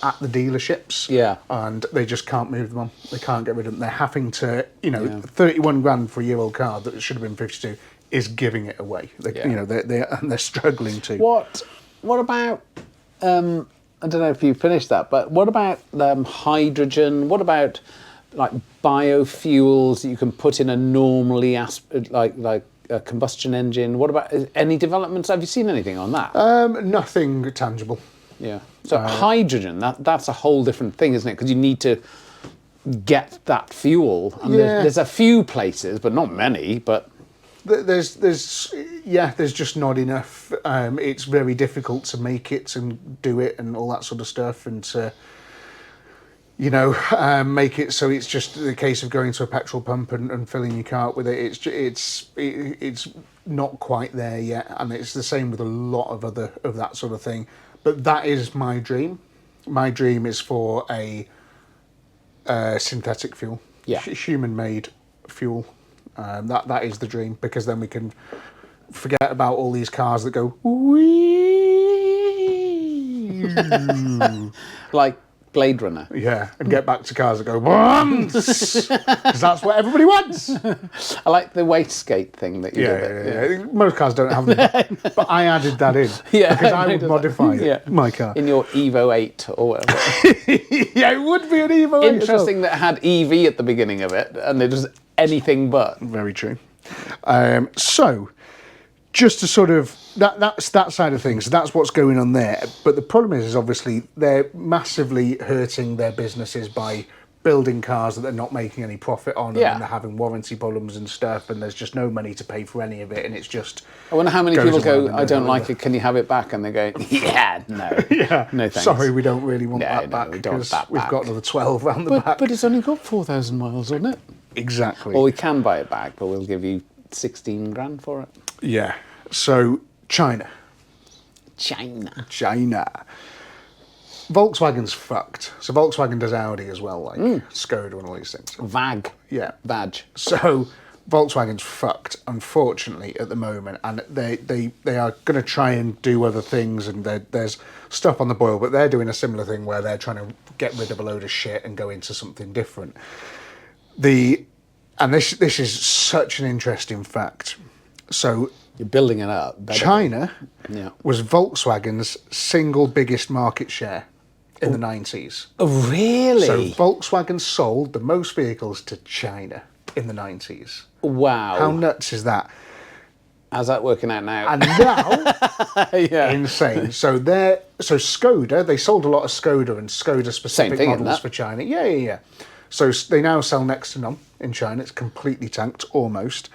at the dealerships. Yeah. And they just can't move them on. They can't get rid of them. They're having to, 31 grand for a year-old car that should have been 52 is giving it away. They're struggling to. What about? I don't know if you finished that, but what about hydrogen? What about like biofuels that you can put in a normally like a combustion engine? What about any developments? Have you seen anything on that? Nothing tangible. Yeah. So hydrogen, that's a whole different thing, isn't it? Because you need to get that fuel. And there's a few places, but not many. But there's just not enough. It's very difficult to make it and do it and all that sort of stuff, and to make it so it's just the case of going to a petrol pump and filling your car up with it. It's not quite there yet, and it's the same with a lot of that sort of thing. But that is my dream. My dream is for a synthetic fuel, human-made fuel. That is the dream, because then we can forget about all these cars that go wee. like Blade Runner. Yeah, and get back to cars that go once, because that's what everybody wants. I like the wastegate thing that you did. Yeah. Most cars don't have them, but I added that in because I would modify my car. In your Evo 8 or whatever. Yeah, it would be an Evo 8. Interesting that it had EV at the beginning of it, and it was anything but. Very true. So, just to sort of that's that side of things. That's what's going on there. But the problem is obviously they're massively hurting their businesses by building cars that they're not making any profit on, and Yeah. then they're having warranty problems and stuff, and there's just no money to pay for any of it, and it's just. I wonder how many goes people around go, and I don't over. like it, can you have it back? And they go, yeah, no. Yeah, No thanks. sorry, we don't really want No, that no, back we don't want because that we've back. got another 12 round the back. But it's only got 4,000 miles on it. Exactly. Or we can buy it back, but we'll give you 16 grand for it. Yeah. So China. China. Volkswagen's fucked. So Volkswagen does Audi as well, like Skoda and all these things. VAG. Yeah. Vag. So Volkswagen's fucked, unfortunately, at the moment, and they are going to try and do other things, and there's stuff on the boil, but they're doing a similar thing where they're trying to get rid of a load of shit and go into something different. And this is such an interesting fact. So You're building it up. Better. China Yeah. was Volkswagen's single biggest market share in the 90s. Oh, really? So Volkswagen sold the most vehicles to China in the 90s. Wow. How nuts is that? How's that working out now? And now, yeah. insane. So Skoda, they sold a lot of Skoda and Skoda Same specific thing, isn't models that? for China. Yeah. So they now sell next to none in China. It's completely tanked, almost.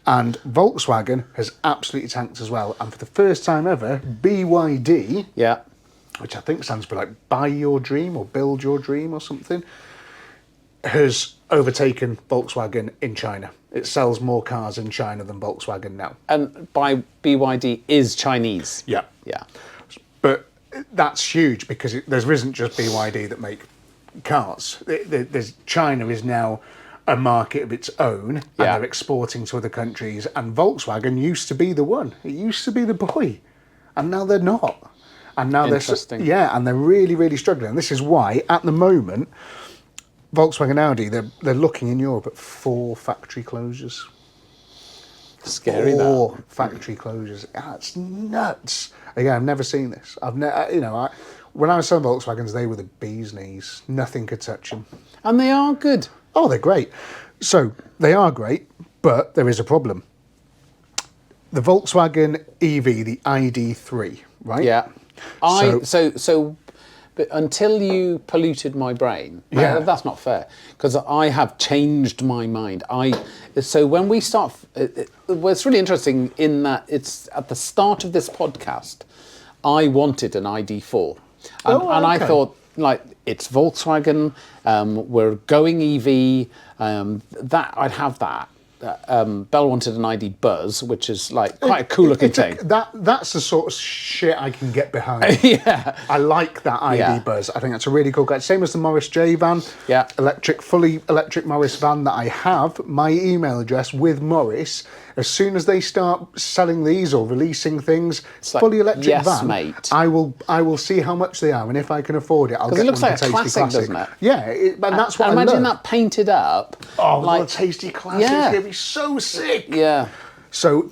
And Volkswagen has absolutely tanked as well. And for the first time ever, BYD, Yeah. which I think stands for like buy your dream or build your dream or something, has overtaken Volkswagen in China. It sells more cars in China than Volkswagen now. And by BYD is Chinese. Yeah. Yeah. But that's huge because there isn't just BYD that make cars. China is now a market of its own, and Yeah. they're exporting to other countries. And Volkswagen used to be the one. It used to be the boy, and now they're not. And now Interesting. and they're really, really struggling. And this is why, at the moment, Volkswagen Audi, they're looking in Europe at 4 factory closures. Scary, 4 that. factory closures. That's nuts. Again, I've never seen this. When I was selling Volkswagens, they were the bee's knees. Nothing could touch them. And they are good. Oh, they're great. So they are great, but there is a problem. The Volkswagen EV, the ID3, right? Yeah. But until you polluted my brain, Yeah. that's not fair, because I have changed my mind. So when we start, well, it's really interesting in that it's at the start of this podcast, I wanted an ID4, and I okay. thought, like, it's Volkswagen, we're going EV, that I'd have that. Belle wanted an ID Buzz, which is like quite a cool looking thing. That's the sort of shit I can get behind. Yeah. I like that ID Yeah. Buzz. I think that's a really cool car. Same as the Morris J van. Yeah. Fully electric Morris van that I have. My email address with Morris. As soon as they start selling these or releasing things, like, fully electric yes, van, mate. I will see how much they are, and if I can afford it, I'll get Because it looks one like for a Tasty classic, doesn't it? Yeah, and that's what I imagine love. that painted up. Oh, like, what a Tasty Classic! Yeah. It's gonna be so sick. Yeah. So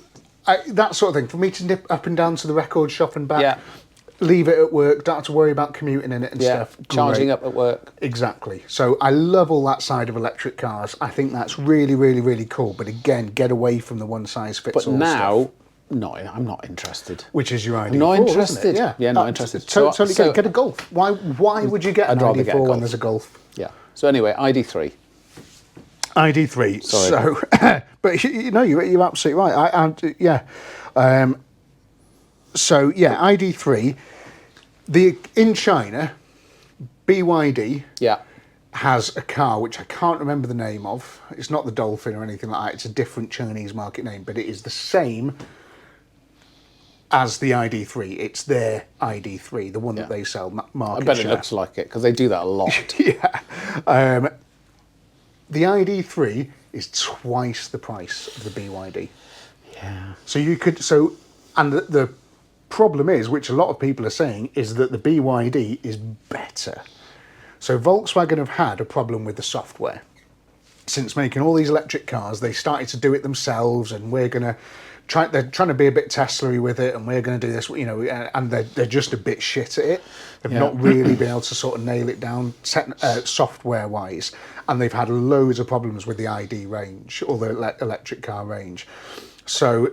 that sort of thing, for me to nip up and down to the record shop and back, Yeah. leave it at work, don't have to worry about commuting in it and Yeah. stuff. Charging Great. up at work. Exactly. So I love all that side of electric cars. I think that's really, really, really cool. But again, get away from the one size fits But all now, stuff, no, I'm not interested. which is your ID4. I'm not isn't it? interested. Yeah, not interested. Totally So- get a Golf. Why would you get an I'd rather ID4 get a when Golf. there's a Golf? Yeah. So anyway, ID3. ID3. Sorry. So, but you're absolutely right. So yeah, ID3. In China, BYD Yeah. has a car which I can't remember the name of. It's not the Dolphin or anything like that. It's a different Chinese market name, but it is the same as the ID3. It's their ID3, the one that they sell market I bet share. it looks like it, because they do that a lot. Yeah. The ID3 is twice the price of the BYD. Yeah. So and the problem is, which a lot of people are saying, is that the BYD is better. So Volkswagen have had a problem with the software. Since making all these electric cars, they started to do it themselves, and they're trying to be a bit Tesla-y with it, and we're going to do this, and they're just a bit shit at it. They've not really been able to sort of nail it down software-wise, and they've had loads of problems with the ID range, or the electric car range. So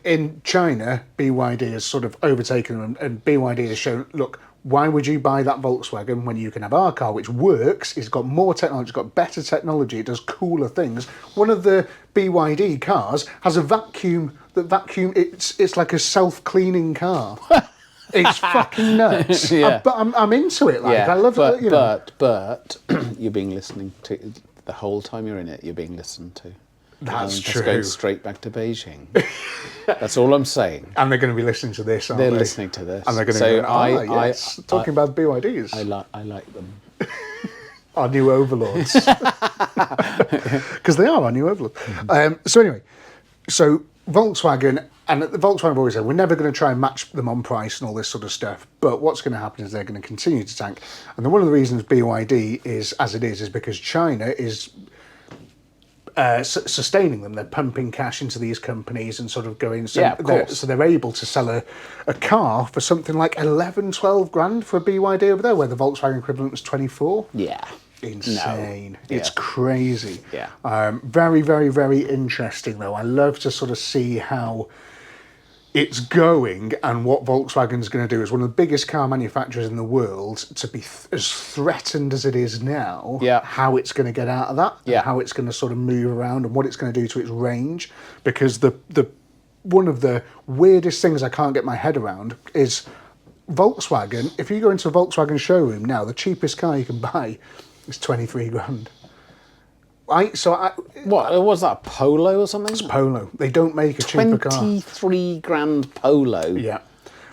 in China, BYD has sort of overtaken them, and BYD has shown, look, Why would you buy that Volkswagen when you can have our car, which works, it's got more technology, it's got better technology, it does cooler things. One of the BYD cars has a vacuum, it's like a self-cleaning car. It's fucking nuts. Yeah. But I'm into it, like, I love it, you know. But you're being listened to, the whole time you're in it, you're being listened to. That's true. It's going straight back to Beijing. That's all I'm saying. And they're going to be listening to this, aren't they? They're listening to this. And they're going to go, yes, talking about BYDs. I like them. Our new overlords. Because they are our new overlords. So anyway, so Volkswagen, and the Volkswagen have always said, we're never going to try and match them on price and all this sort of stuff. But what's going to happen is they're going to continue to tank. And then one of the reasons BYD is as it is because China is sustaining them. They're pumping cash into these companies and sort of going, so, yeah, of course. So they're able to sell a car for something like 11, 12 grand for a BYD over there, where the Volkswagen equivalent was 24. Yeah. Insane. No. It's crazy. Yeah. Very, very, very interesting though. I love to sort of see how it's going and what Volkswagen's going to do. As one of the biggest car manufacturers in the world, to be as threatened as it is now, how it's going to get out of that, and how it's going to sort of move around and what it's going to do to its range. Because the one of the weirdest things I can't get my head around is Volkswagen. If you go into a Volkswagen showroom now, the cheapest car you can buy is 23 grand. What was that, a Polo or something? It's Polo. They don't make a cheaper car. 23 grand Polo. Yeah.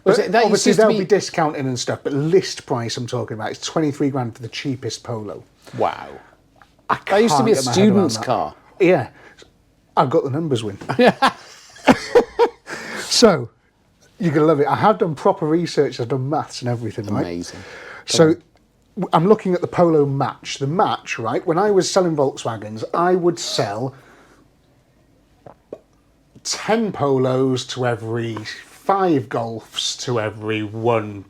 But obviously they'll be discounting and stuff, but list price I'm talking about is 23 grand for the cheapest Polo. Wow. That used to be a student's car. Yeah. I've got the numbers, Wynne. Yeah. So, you're going to love it. I have done proper research. I've done maths and everything, right? Amazing. So, I'm looking at the Polo Match. The Match, right? When I was selling Volkswagens, I would sell 10 Polos to every 5 Golfs to every 1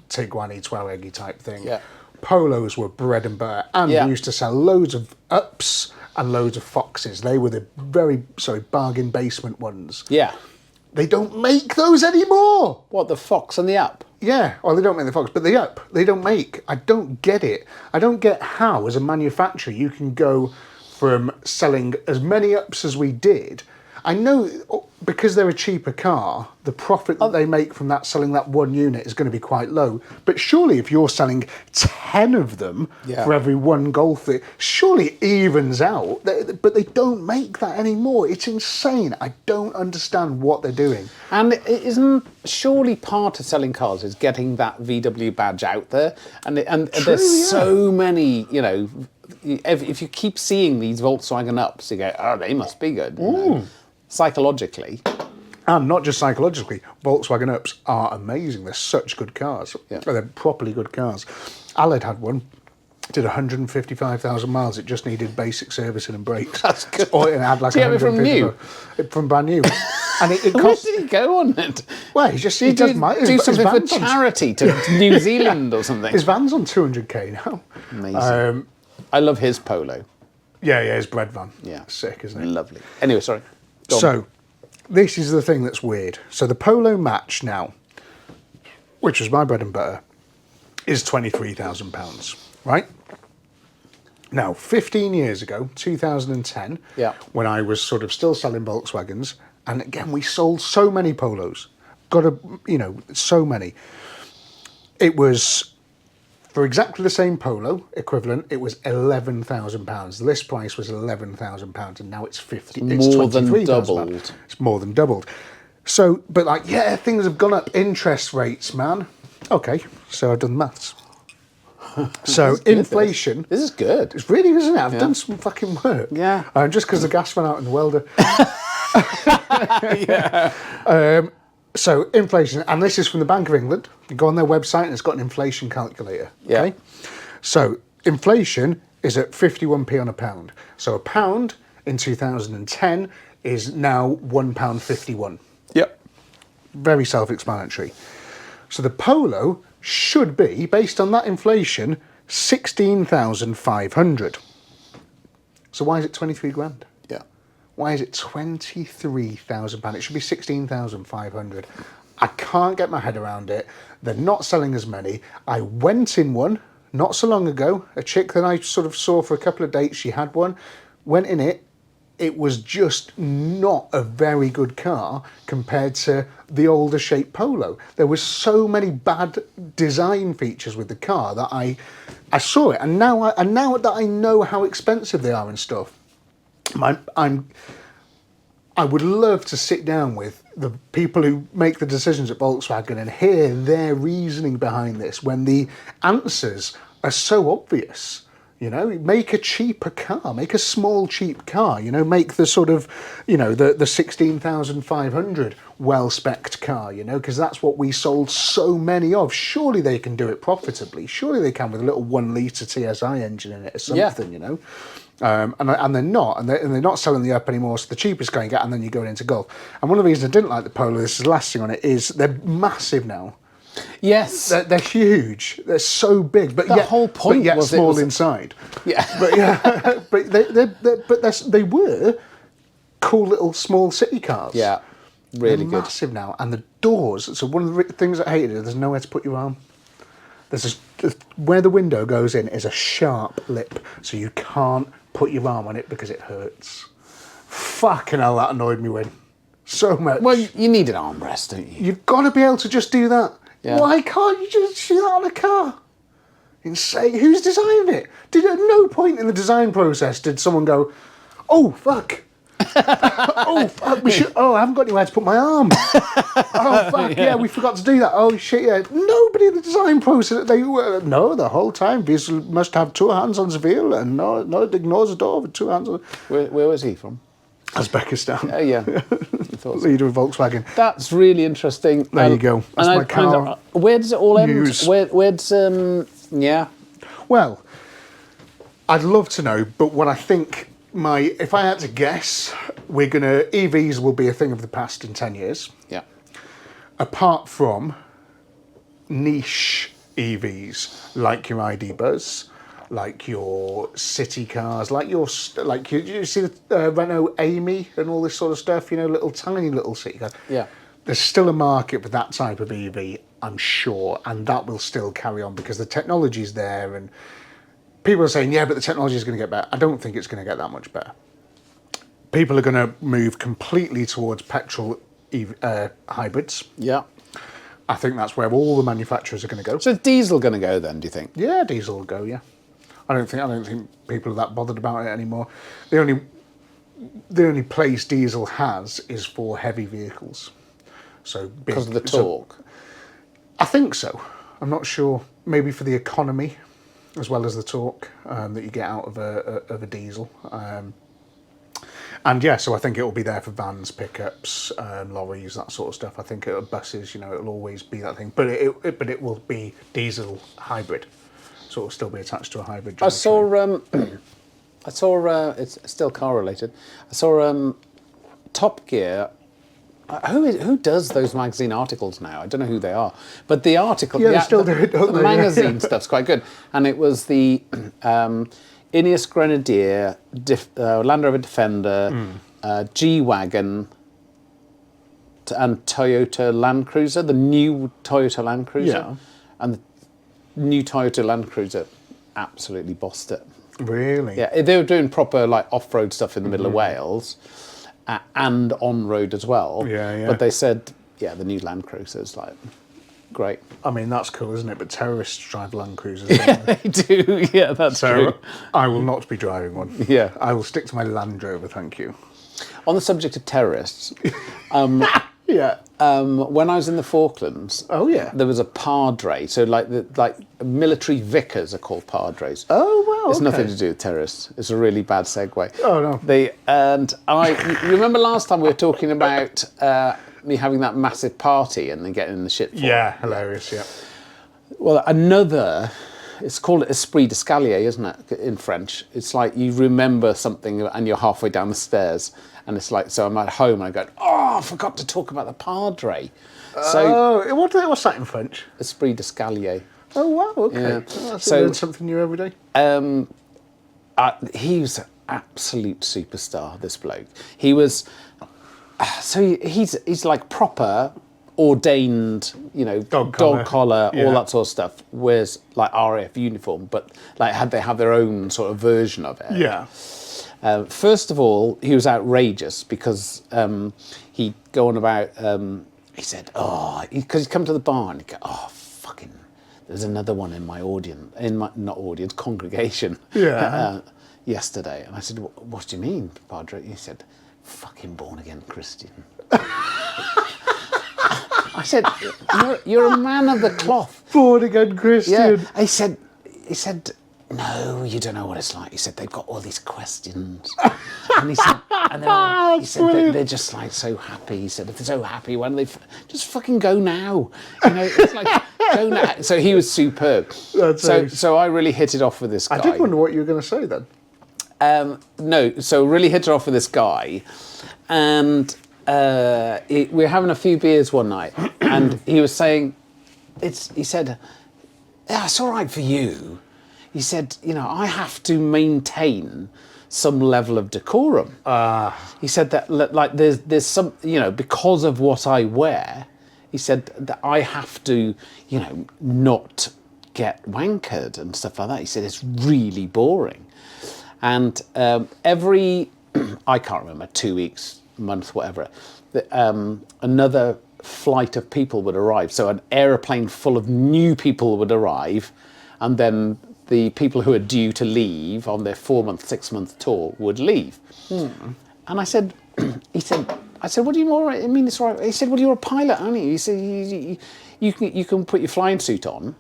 Tiguan Touareg type thing. Yeah. Polos were bread and butter. And we used to sell loads of Ups and loads of Foxes. They were the bargain basement ones. Yeah. They don't make those anymore. What, the Fox and the Up? Yeah, well, they don't make the Fox, but the Up, they don't make. I don't get it. I don't get how, as a manufacturer, you can go from selling as many Ups as we did. I know because they're a cheaper car, the profit that they make from that selling that one unit is going to be quite low. But surely if you're selling 10 of them for every 1 Golf, surely it evens out. But they don't make that anymore. It's insane. I don't understand what they're doing. And it isn't surely part of selling cars is getting that VW badge out there. And there's so many, you know, if you keep seeing these Volkswagen Ups, you go, oh, they must be good. You know? Psychologically. And not just psychologically, Volkswagen Ups are amazing. They're such good cars. Yeah. They're properly good cars. Aled had one, did 155,000 miles. It just needed basic servicing and brakes. That's good. Or it had like Did you have it from new? From brand new. And it Where cost... did he go on it? Well, he does something for charity to New Zealand or something. His van's on 200k now. Amazing. I love his Polo. Yeah, his bread van. Yeah. Sick, isn't it? Lovely. Anyway, sorry. So, this is the thing that's weird. So the Polo Match now, which was my bread and butter, is £23,000, right? Now, 15 years ago, 2010, when I was sort of still selling Volkswagens, and again, we sold so many Polos, so many. It was, for exactly the same Polo equivalent, it was £11,000. The list price was £11,000, and now it's more than doubled. It's more than doubled. So, but things have gone up. Interest rates, man. Okay, so I've done maths. So inflation. This is good. It's really, isn't it? I've done some fucking work. Yeah. Just because the gas went out in the welder. So inflation, and this is from the Bank of England. You go on their website and it's got an inflation calculator. Okay. Yeah. So inflation is at 51p on a pound. So a pound in 2010 is now £1.51. Yep. Very self-explanatory. So the Polo should be, based on that inflation, 16,500. So why is it 23 grand? Yeah. Why is it £23,000? It should be 16,500. I can't get my head around it. They're not selling as many. I went in one not so long ago. A chick that I sort of saw for a couple of dates, she had one. Went in it. It was just not a very good car compared to the older shape Polo. There was so many bad design features with the car that I saw it, and now that I know how expensive they are and stuff, I would love to sit down with the people who make the decisions at Volkswagen and hear their reasoning behind this when the answers are so obvious. You know, make a cheaper car, make a small, cheap car, you know, make the sort of, you know, the 16,500 well-specced car, you know, because that's what we sold so many of. Surely they can do it profitably. Surely they can with a little 1 litre TSI engine in it or something, you know. And they're not, and they're not selling the up anymore, so the cheapest car you get, and then you're going into Golf. And one of the reasons I didn't like the Polo, this is the last thing on it, is they're massive now. Yes, they're huge. They're so big, but the whole point but yet was small inside. Yeah, but they were cool little small city cars. Yeah, really they're good. Massive now, and the doors. So one of the things I hated is there's nowhere to put your arm. Where the window goes in is a sharp lip, so you can't put your arm on it because it hurts. Fucking hell, that annoyed me, Wynne. So much. Well, you need an armrest, don't you? You've got to be able to just do that. Yeah. Why can't you just do that on a car? Insane. Who's designed it? Did at no point in the design process did someone go, oh, fuck. Oh, fuck, I haven't got anywhere to put my arm. Oh, fuck, yeah, we forgot to do that. Oh, shit, yeah. Nobody in the design process, no, the whole time, vehicle must have 2 hands on the wheel, and no, it ignores the door with 2 hands on. Where was he from? Uzbekistan. Yeah. Leader of Volkswagen. That's really interesting. There you go. That's my car. Where does it all end? News. Where's yeah. Well, I'd love to know, but what I think if I had to guess, EVs will be a thing of the past in 10 years. Yeah. Apart from niche EVs like your ID Buzz, like your city cars, you see the Renault Amy and all this sort of stuff, you know, little tiny little city cars. Yeah. There's still a market for that type of EV, I'm sure, and that will still carry on because the technology's there, and people are saying, yeah, but the technology is going to get better. I don't think it's going to get that much better. People are going to move completely towards petrol hybrids. Yeah. I think that's where all the manufacturers are going to go. So is diesel going to go then, do you think? Yeah, diesel will go, yeah. I don't think people are that bothered about it anymore. The only place diesel has is for heavy vehicles. So because of the torque? I think so. I'm not sure. Maybe for the economy as well as the torque that you get out of a diesel. And yeah, so I think it will be there for vans, pickups, lorries, that sort of stuff. I think buses, you know, it'll always be that thing. But it will be diesel hybrid. So it'll still be attached to a hybrid drivetrain. I saw it's still car related. I saw Top Gear. Who does those magazine articles now? I don't know who they are, but the article, they still do it, don't the they? magazine stuff's quite good. And it was the Ineos Grenadier, Land Rover Defender, G-Wagon, and Toyota Land Cruiser, the new Toyota Land Cruiser. Yeah. And the new Toyota Land Cruiser absolutely bossed it. Really? Yeah, they were doing proper like off-road stuff in the middle of Wales. And on-road as well. Yeah. But they said, yeah, the new Land Cruiser is like, great. I mean, that's cool, isn't it? But terrorists drive Land Cruisers, don't they? They do, yeah, that's true. I will not be driving one. Yeah. I will stick to my Land Rover, thank you. On the subject of terrorists, yeah. when I was in the Falklands, Oh, yeah. there was a padre. So like military vicars are called padres. Oh, wow. It's okay. nothing to do with terrorists. It's a really bad segue. Oh, no. You remember last time we were talking about me having that massive party and then getting in the shit for Yeah, hilarious, yeah. Well, it's called esprit d'escalier, isn't it, in French? It's like you remember something and you're halfway down the stairs. And it's like, so I'm at home and I go, I forgot to talk about the padre. So, what's that in French? Esprit d'escalier. Oh, wow, okay. Yeah. Well, So- learn something new every day. He was an absolute superstar, this bloke. He was, he's like proper ordained, dog collar, Yeah. all that sort of stuff, wears like RAF uniform, but like they have their own sort of version of it. Yeah. First of all, he was outrageous because he'd go on about, he said, because he'd come to the bar and he'd go, fucking, there's another one in my audience, congregation yesterday. And I said, what do you mean, Padre? He said, fucking born again Christian. I said, you're a man of the cloth. Born again Christian. Yeah. He said, no, you don't know what it's like. He said, they've got all these questions. And he said, they're just like so happy. He said, if they're so happy, why don't they just fucking go now? It's like, go now. So he was superb. So I really hit it off with this guy. I did wonder what you were going to say then. No, so really hit it off with this guy. And we were having a few beers one night. And he was saying, he said, yeah, it's all right for you. He said, I have to maintain some level of decorum. He said that, like, there's some, because of what I wear, he said that I have to, not get wankered and stuff like that. He said it's really boring. And every, I can't remember, 2 weeks, month, whatever, another flight of people would arrive. So an aeroplane full of new people would arrive, and then the people who are due to leave on their 4-month, 6-month tour would leave. And I said, what do you more? I mean, it's all right. He said, well, you're a pilot, aren't you? He said, you can put your flying suit on,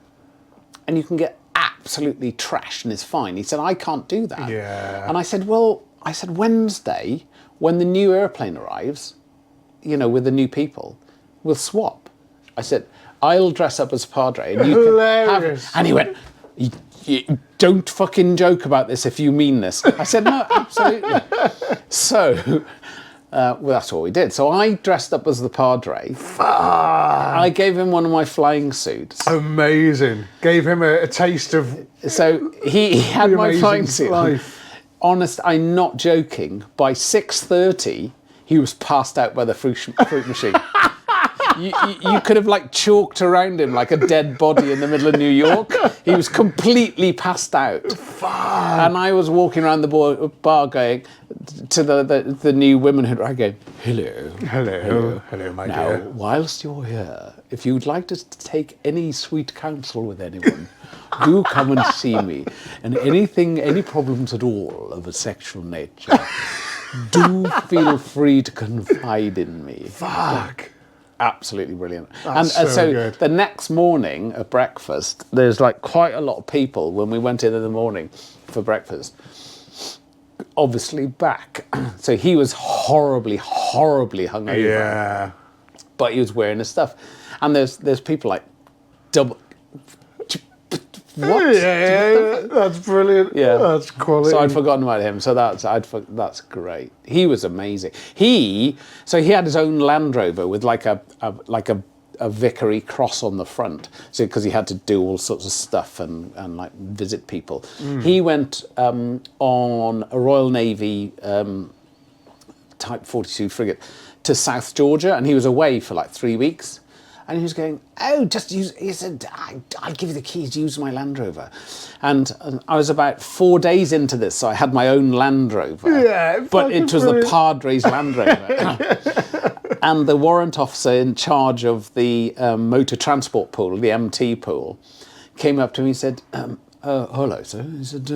and you can get absolutely trashed, and it's fine. He said, I can't do that. Yeah. And I said, Wednesday, when the new airplane arrives, with the new people, we'll swap. I said, I'll dress up as a Padre, and you can have. And he went, you don't fucking joke about this if you mean this. I said, no, absolutely. So, that's what we did. So I dressed up as the Padre. I gave him one of my flying suits. Amazing. Gave him a taste of... So he had my flying suit. Life. Honest, I'm not joking. By 6:30, he was passed out by the fruit machine. You could have like chalked around him like a dead body in the middle of New York. He was completely passed out. Fuck. And I was walking around the bar going to the new women who were going, hello, my now, dear. whilst you're here, if you'd like to take any sweet counsel with anyone, do come and see me. And any problems at all of a sexual nature, do feel free to confide in me. Fuck. Absolutely brilliant. That's And so good. The next morning at breakfast, there's like quite a lot of people when we went in the morning for breakfast. Obviously back. So he was horribly hungover. Yeah. But he was wearing his stuff. And there's people like double. What? Yeah, that's brilliant. Yeah, that's quality. So I'd forgotten about him. So that's great. He was amazing. He had his own Land Rover with like a vicary cross on the front. So because he had to do all sorts of stuff and like visit people. He went on a Royal Navy Type 42 frigate to South Georgia, and he was away for like 3 weeks. And he was going, just use, he said, I'll give you the keys, use my Land Rover. And I was about 4 days into this, so I had my own Land Rover. Yeah, but it was the Padre's Land Rover. And the warrant officer in charge of the motor transport pool, the MT pool, came up to me and said, hello, sir. He said,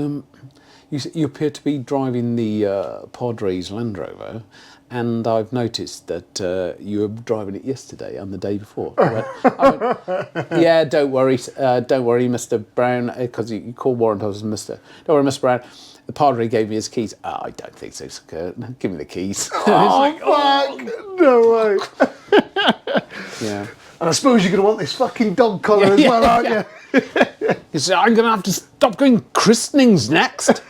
you appear to be driving the Padre's Land Rover. And I've noticed that you were driving it yesterday and the day before. I went, yeah, don't worry, Mr. Brown, because you call warrant officer Mr. Don't worry, Mr. Brown. The Padre gave me his keys. I don't think so, sir. Give me the keys. Oh, fuck! No way. Yeah. And I suppose you're going to want this fucking dog collar as well, aren't you? He said, I'm going to have to stop going christenings next.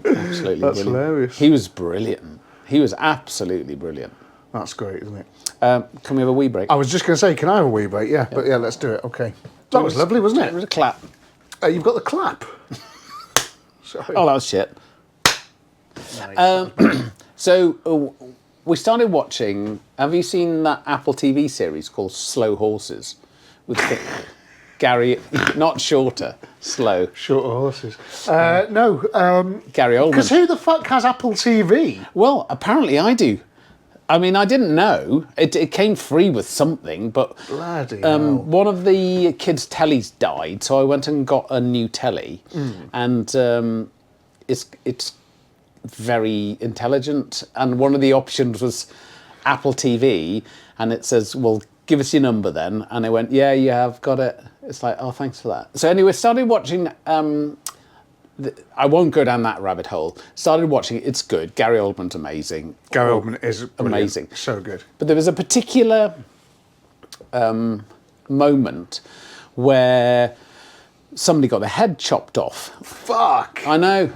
Absolutely That's brilliant. hilarious. He was brilliant. He was absolutely brilliant. That's great, isn't it? Can we have a wee break? I was just going to say, can I have a wee break? Yeah, but yeah, let's do it. Okay. That was lovely, wasn't it? It was a clap. You've got the clap. Sorry. Oh, that was shit. Nice. So we started watching. Have you seen that Apple TV series called Slow Horses with Gary? Not shorter, slow. Shorter horses. No. Gary Oldman. Because who the fuck has Apple TV? Well, apparently I do. I mean, I didn't know. It came free with something, but Bloody hell. one of the kids' tellies died, so I went and got a new telly, and it's very intelligent. And one of the options was Apple TV, and it says, "Well, give us your number then." And I went, "Yeah, you have got it." It's like, "Oh, thanks for that." So anyway, started watching. I won't go down that rabbit hole. Started watching it. It's good. Gary Oldman's amazing. Gary Oldman is amazing. So good. But there was a particular moment where somebody got their head chopped off. Fuck. I know.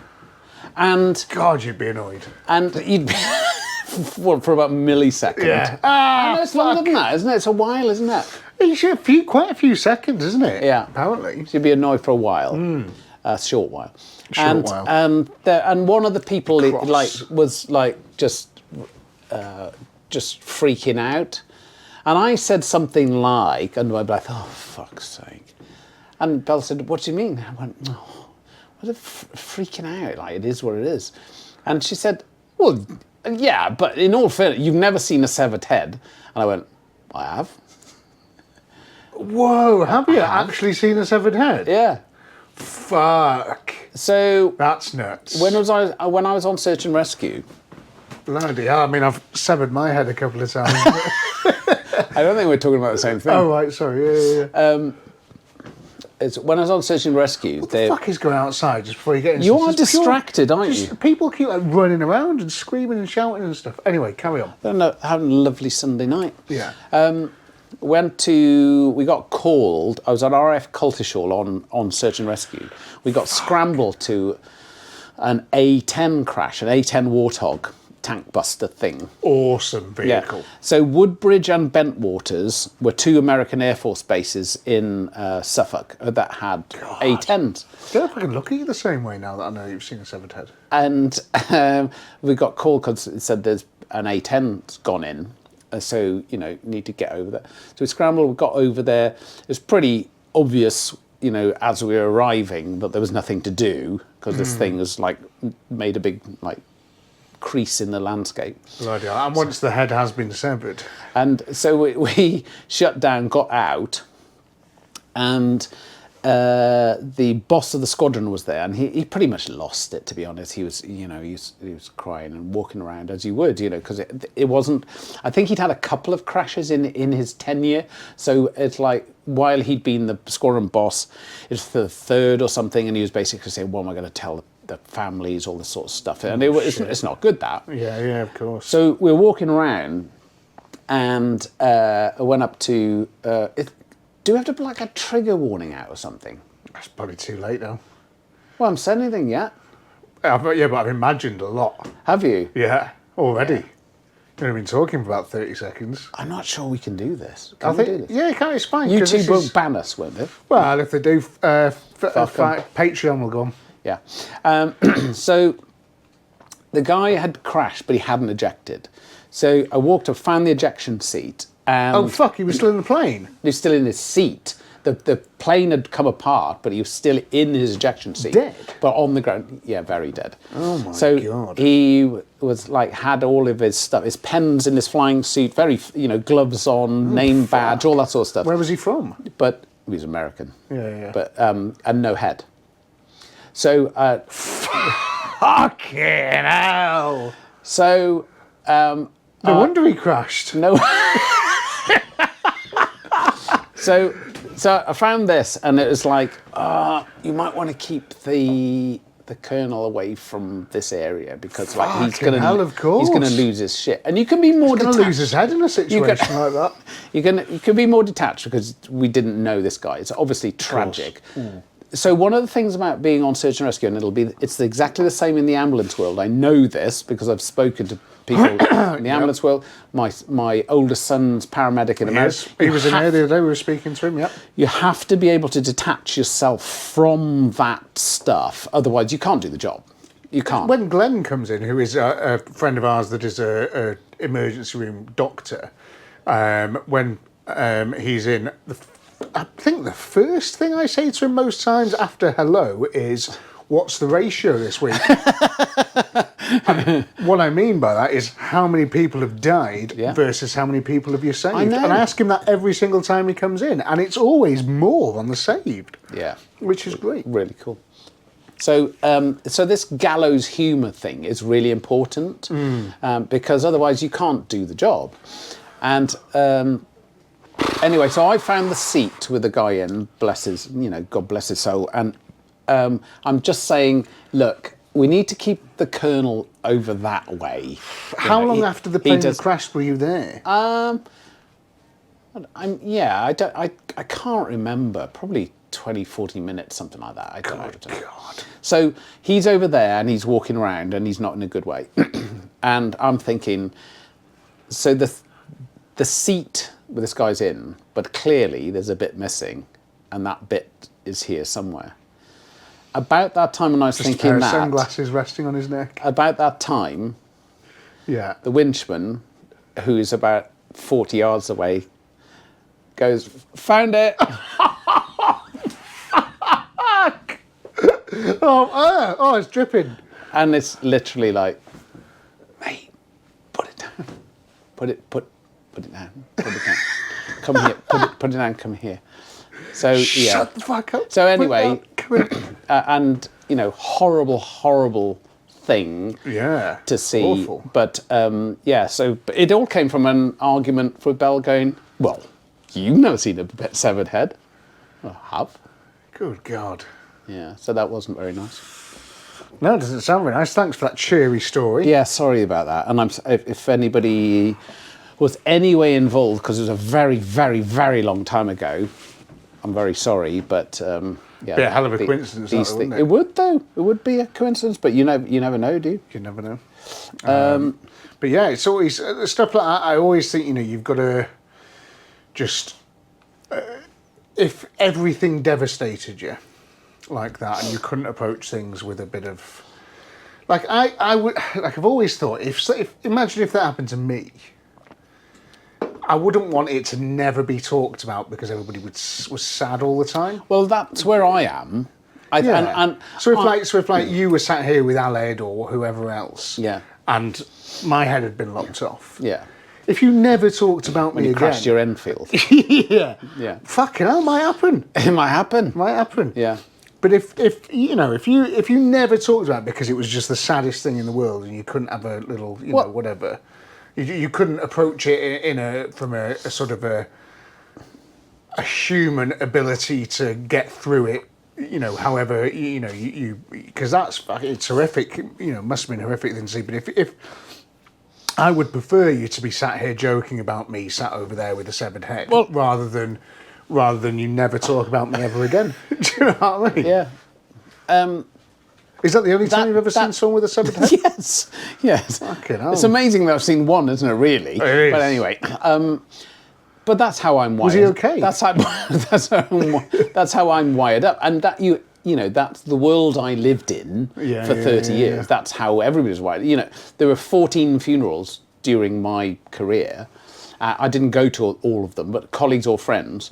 And God, you'd be annoyed. And you'd be for about a millisecond. Yeah. I know, it's longer than that, isn't it? It's a while, isn't it? It's quite a few seconds, isn't it? Yeah. Apparently. So you'd be annoyed for a while. A short while. While. And one of the people Cross. was just freaking out. And I said something like, under my breath, "Oh, fuck's sake." And Belle said, "What do you mean?" I went, "Oh, what freaking out? Like, it is what it is." And she said, "Well, yeah, but in all fairness, you've never seen a severed head." And I went, "I have." Whoa, have you actually seen a severed head? Yeah. Fuck. So That's nuts. when I was on search and rescue, Bloody hell. I mean, I've severed my head a couple of times. I don't think we're talking about the same thing. Oh, right, sorry. Yeah. When I was on search and rescue, What the fuck is going outside just before you get into you are distracted, aren't you? People keep like running around and screaming and shouting and stuff. Anyway, carry on. Having a lovely Sunday night. Yeah. We got called. I was at RF Cultishall on search and rescue. We got scrambled to an A10 crash, an A10 Warthog tank buster thing. Awesome vehicle. Yeah. So Woodbridge and Bentwaters were two American Air Force bases in Suffolk that had A10s. I don't know if I can look at you the same way now that I know you've seen a severed head. And we got called because it said there's an A10's gone in. So, need to get over there. So we scrambled, we got over there. It was pretty obvious, as we were arriving, that there was nothing to do because this thing was made a big crease in the landscape. Bloody hell. And once the head has been severed. And so we shut down, got out, and the boss of the squadron was there, and he pretty much lost it, to be honest. He was crying and walking around as you would, because it wasn't. I think he'd had a couple of crashes in his tenure, so it's like while he'd been the squadron boss, it's the third or something, and he was basically saying, "What am I going to tell the families, all this sort of stuff?" And it's not good, that. Yeah, of course. So we were walking around, and I went up to. Do we have to put a trigger warning out or something? That's probably too late now. Well, I haven't said anything yet. But I've imagined a lot. Have you? Yeah, already. You've only been talking for about 30 seconds. I'm not sure we can do this. Can we do this? Yeah, it's fine. YouTube won't ban us, won't they? Well, if they do, Patreon will go on. Yeah. So the guy had crashed, but he hadn't ejected. So I walked up, found the ejection seat. Oh, fuck, he was still in the plane? He was still in his seat. The plane had come apart, but he was still in his ejection seat. Dead? But on the ground, yeah, very dead. Oh, my God. So he was had all of his stuff, his pens in his flying suit, very, gloves on, name badge, all that sort of stuff. Where was he from? But he was American. Yeah. But, and no head. So, fucking hell. So, no wonder he crashed. No. So I found this, and it was like, you might want to keep the colonel away from this area because he's going to lose his shit, and you can be more. He's going to lose his head in a situation like that. You can be more detached because we didn't know this guy. It's obviously tragic. So one of the things about being on search and rescue, and it's exactly the same in the ambulance world. I know this because I've spoken to people in the ambulance world. My oldest son's paramedic in America. Yes, he was in here the other day. We were speaking to him. Yep. You have to be able to detach yourself from that stuff. Otherwise, you can't do the job. You can't. When Glenn comes in, who is a friend of ours that is a emergency room doctor, when he's in, I think the first thing I say to him most times after hello is, "What's the ratio this week?" And what I mean by that is how many people have died versus how many people have you saved. I know. And I ask him that every single time he comes in, and it's always more on the saved. Yeah. Which is great. Really cool. So, so this gallows humour thing is really important because otherwise you can't do the job. And anyway, so I found the seat with the guy in, bless his, God bless his soul. And I'm just saying, look, we need to keep the Colonel over that way. How long after the plane crashed were you there? I can't remember. Probably 20, 40 minutes, something like that. I don't know. God. So he's over there and he's walking around and he's not in a good way. And I'm thinking, so the seat where this guy's in, but clearly there's a bit missing, and that bit is here somewhere. About that time when I was thinking a pair of that... sunglasses resting on his neck. About that time, the winchman, who's about 40 yards away, goes, "Found it." Oh, it's dripping. And it's literally like, "Mate, put it down. Put it down. Put it down. Come here. Put it down. Come here." So Shut the fuck up. So anyway, and horrible thing. Yeah. To see. Awful. But so it all came from an argument for Bell going, "Well, you've never seen a severed head." I have. Good God. Yeah. So that wasn't very nice. No, it doesn't sound very nice. Thanks for that cheery story. Yeah, sorry about that. And if anybody was any way involved, because it was a very, very, very long time ago, I'm very sorry. But Be a hell of a coincidence, wouldn't it? It would, though. It would be a coincidence, but you never know, do you? You never know. But yeah, it's always stuff like that. I always think you've got to just if everything devastated you like that, and you couldn't approach things with a bit of I would I've always thought if imagine if that happened to me, I wouldn't want it to never be talked about because everybody was sad all the time. Well, that's where I am. So if you were sat here with Aled or whoever else, and my head had been lopped off, if you never talked about me you again, crashed your Enfield, fucking hell, might happen. It might happen. Yeah. But if you never talked about it because it was just the saddest thing in the world and you couldn't have a little whatever, you couldn't approach it from a sort of a human ability to get through it, however because it's horrific, must have been a horrific thing to see. But if I would prefer you to be sat here joking about me sat over there with a severed head, rather than you never talk about me ever again. Do you know what I mean? Yeah. Is that the only time you've ever seen someone with a severed head? Yes. Fucking hell. It's amazing that I've seen one, isn't it, really? It is. But anyway, but that's how I'm wired. Was he okay? That's how I'm wired up. And that that's the world I lived in for 30 years. Yeah. That's how everybody was wired. There were 14 funerals during my career. I didn't go to all of them, but colleagues or friends.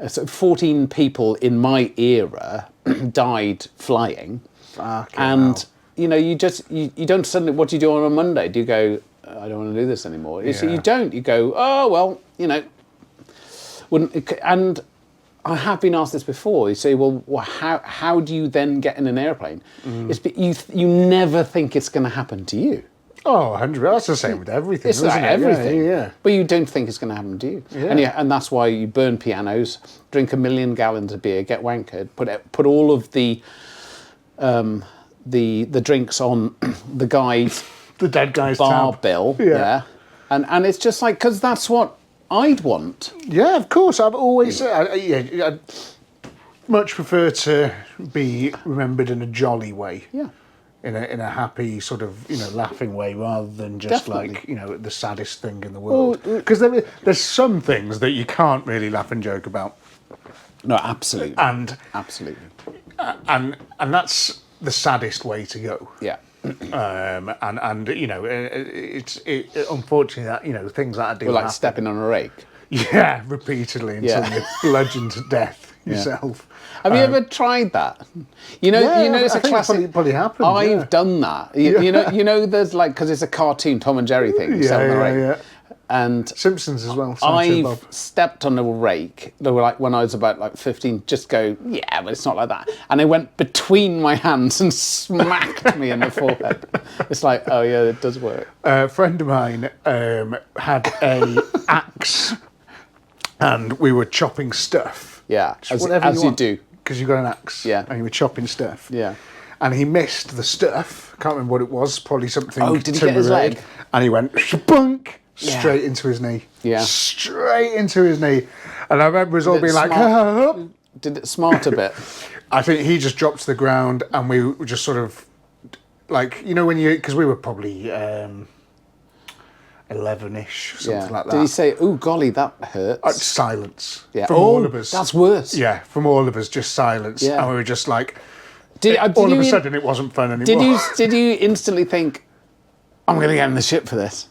So 14 people in my era died flying. And you don't suddenly, what do you do on a Monday? Do you go, "I don't want to do this anymore"? So you don't. You go, "Oh well, wouldn't." And I have been asked this before. You say, "Well, how do you then get in an airplane?" It's you never think it's going to happen to you. Oh, 100. That's the same with everything. It's like everything. Yeah. But you don't think it's going to happen to you. Yeah. And that's why you burn pianos, drink 1 million gallons of beer, get wankered, put all of the drinks on the guy's the dead guy's bar tab. bill. Yeah. And it's just like, because that's what I'd want. Yeah, of course. I've always I'd much prefer to be remembered in a jolly way. Yeah. In a happy sort of laughing way, rather than just Definitely. the saddest thing in the world. Because there's some things that you can't really laugh and joke about. No, absolutely. And absolutely. and that's the saddest way to go. Yeah. and you know, unfortunately that, you know, things like that do Or like happen. stepping on a rake. Yeah, repeatedly until Yeah. you're bludgeoned to death yourself. Have you ever tried that? You know, it's I a think classic. It probably happened. I've done that. You know, there's like, because it's a cartoon Tom and Jerry thing. You step on the rake. Yeah. And Simpsons as well. I've stepped on a rake. They were like when I was about like 15. Just go, yeah, but it's not like that. And it went between my hands and smacked me in the forehead. It's like, oh yeah, it does work. A friend of mine had a axe, and we were chopping stuff. Yeah, Just as you do. Because you got an axe. Yeah. And you were chopping stuff. Yeah. And he missed the stuff. Can't remember what it was. Probably something. Oh, did he get his timber-related. leg? And he went shabunk Yeah. straight into his knee. Yeah. Straight into his knee. And I remember us all Did it being like, smart? "Ah." Did it smart a bit? I think he just dropped to the ground, and we were just sort of like, you know, when you, because we were probably 11-ish, something like that. Did he say, "Oh golly, that hurts"? Silence. Yeah. From all of us. That's worse. Yeah, from all of us, just silence. Yeah. And we were just like, Did all of you a sudden it wasn't fun anymore. Did you instantly think, "I'm going to get in the shit for this"?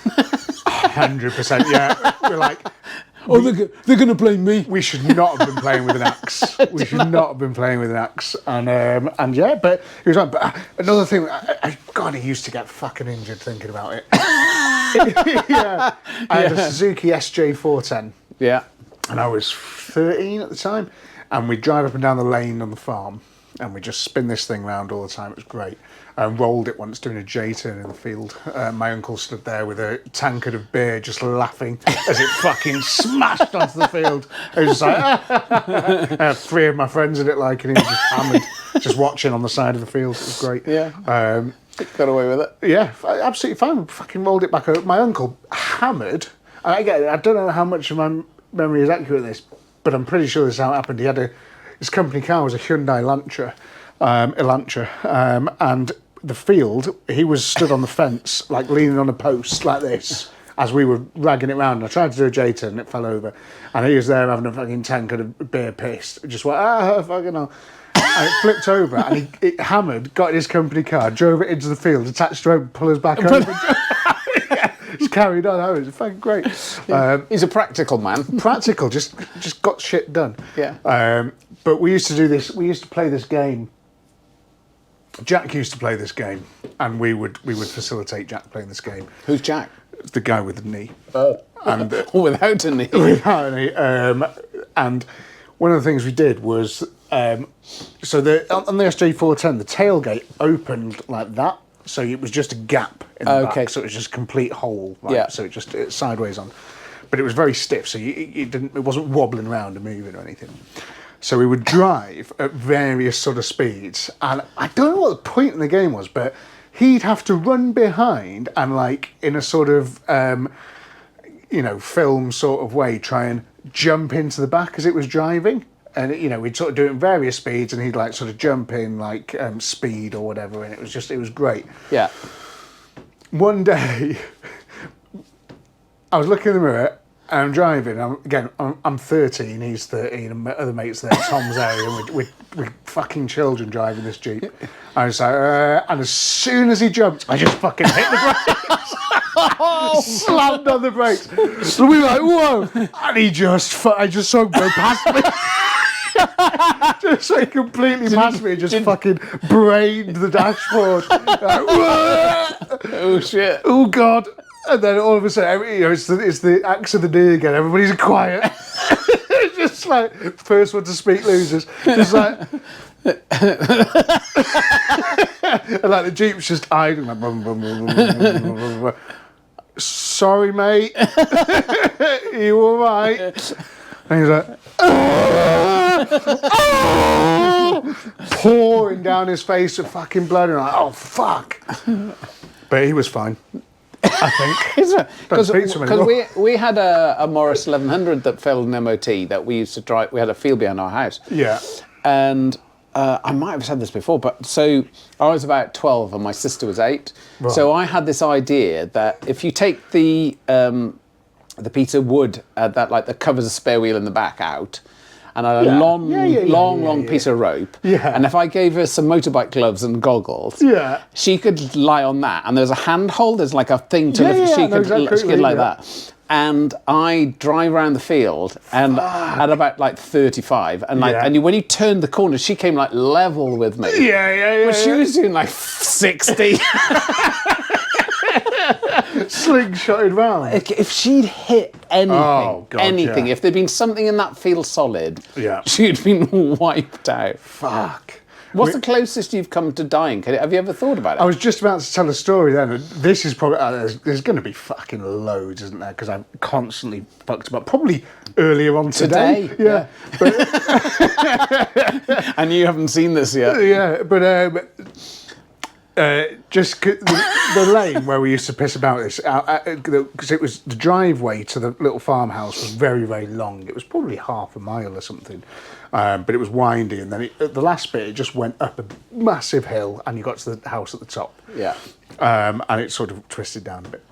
100%, yeah. We're like, Oh, they're going to blame me. we should not have been playing with an axe. We should not have been playing with an axe. And yeah, but it was right. But another thing, God, I used to get fucking injured thinking about it. Yeah. I had a Suzuki SJ410. Yeah. And I was 13 at the time. And we'd drive up and down the lane on the farm. And we'd just spin this thing round all the time. It was great. And rolled it once doing a J-turn in the field. My uncle stood there with a tankard of beer just laughing as it fucking smashed onto the field. It was just like, I had 3 of my friends in it like, and he was just hammered, just watching on the side of the field. It was great. Yeah. Got away with it. Yeah, absolutely fine. We fucking rolled it back over. My uncle hammered. And again, I don't know how much of my memory is accurate in this, but I'm pretty sure this is how it happened. He had his company car was a Hyundai Elantra, and the field, he was stood on the fence, like leaning on a post like this, as we were ragging it round. I tried to do a J-turn and it fell over, and he was there having a fucking tankard of beer pissed. Just went, fucking hell. And it flipped over, and he hammered, got in his company car, drove it into the field, attached to rope, pull us back over. Yeah, just carried on. It was fucking great. He's a practical man. Practical, just got shit done. Yeah. But we used to do this. We used to play this game. Jack used to play this game, and we would facilitate Jack playing this game. Who's Jack? The guy with the knee. Oh. And Without a knee. without any. And one of the things we did was so on the SJ410, the tailgate opened like that, so it was just a gap in the back, so it was just a complete hole. Right? Yeah. So it's sideways on, but it was very stiff, so it wasn't wobbling around and moving or anything. So we would drive at various sort of speeds, and I don't know what the point in the game was, but he'd have to run behind and, like, in a sort of, film sort of way, try and jump into the back as it was driving. And, we'd sort of do it in various speeds, and he'd, like, sort of jump in, like, speed or whatever, and it was great. Yeah. One day, I was looking in the mirror, and I'm driving. I'm 13, he's 13, and my other mate's there, Tom's there, and we're fucking children driving this Jeep. I was like, and as soon as he jumped, I just fucking hit the brakes. Slammed on the brakes. So we were like, whoa! And I just saw him go past me. Just like completely past me, just fucking brained the dashboard. Like, Oh shit! Oh god! And then all of a sudden, it's the axe of the knee again. Everybody's quiet. Just like first one to speak loses. Just like, and like the Jeep's just idling. Like, brum, brum, brum, brum, brum, brum, brum. Sorry, mate. You all right? And he's like, pouring down his face with fucking blood, and like, oh fuck! But he was fine. I think. Because we had a Morris 1100 that failed an MOT that we used to drive. We had a field behind our house. Yeah. And I might have said this before, but so I was about 12 and my sister was 8. Right. So I had this idea that if you take the piece of wood that covers a spare wheel in the back out, and I had a long piece of rope. Yeah. And if I gave her some motorbike gloves and goggles, she could lie on that. And there's a handhold, there's like a thing to lift. She could like that. And I drive around the field, and at about like 35, and and when you turned the corner, she came like level with me. But she was doing like 60. Slingshotted round. If she'd hit anything, if there'd been something in that field solid, she'd been wiped out. Fuck. What's the closest you've come to dying? Have you ever thought about it? I was just about to tell a story then. This is probably, there's going to be fucking loads, isn't there? Because I'm constantly fucked about. Probably earlier on today. Yeah. But, and you haven't seen this yet. Yeah, but just the lane where we used to piss about this, because it was the driveway to the little farmhouse was very, very long. It was probably half a mile or something. But it was windy, and then at the last bit, it just went up a massive hill, and you got to the house at the top. Yeah. And it sort of twisted down a bit.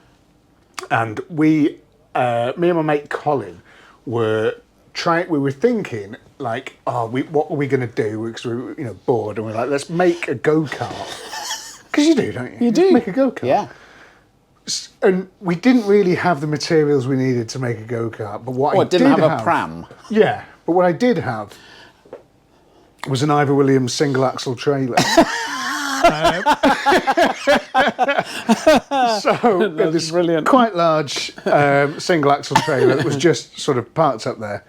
And me and my mate Colin were thinking, like, what are we going to do? Because we were, bored, and we're like, let's make a go-kart. Because you do, don't you? You do. Make a go-kart. Yeah. And we didn't really have the materials we needed to make a go-kart, but what I did didn't have a pram. Yeah, but what I did have was an Ivor Williams single axle trailer. So this brilliant. Quite large single axle trailer that was just sort of parked up there.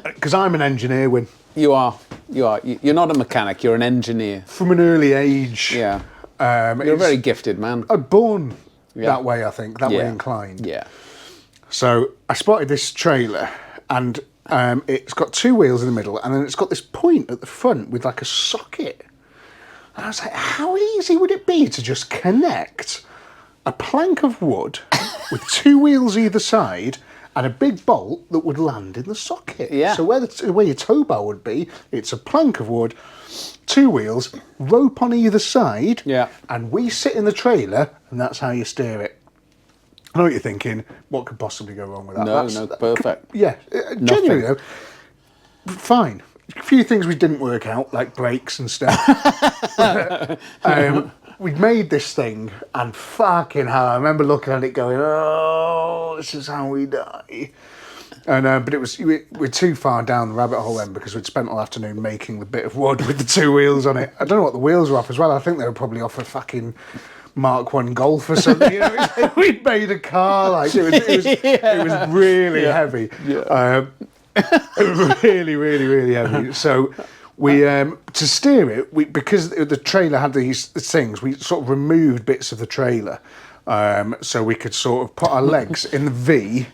Because I'm an engineer, Wynne. You are. You're not a mechanic. You're an engineer. From an early age. Yeah. You're a very gifted man. I'm born that way, I think. That way inclined. Yeah. So I spotted this trailer, and it's got two wheels in the middle, and then it's got this point at the front with like a socket. And I was like, how easy would it be to just connect a plank of wood with two wheels either side and a big bolt that would land in the socket? Yeah. So where your tow bar would be, it's a plank of wood, two wheels, rope on either side, and we sit in the trailer, and that's how you steer it. I know what you're thinking. What could possibly go wrong with that? No, perfect. Yeah, genuinely though, fine. A few things we didn't work out, like brakes and stuff. We'd made this thing, and fucking hell, I remember looking at it going, oh, this is how we die. And but we're too far down the rabbit hole then, because we'd spent all afternoon making the bit of wood with the two wheels on it. I don't know what the wheels were off as well. I think they were probably off a fucking Mark 1 Golf or something. We'd made a car, like it was really heavy. Yeah. Really, really, really heavy. So we to steer it, because the trailer had these things, we sort of removed bits of the trailer, so we could sort of put our legs in the V,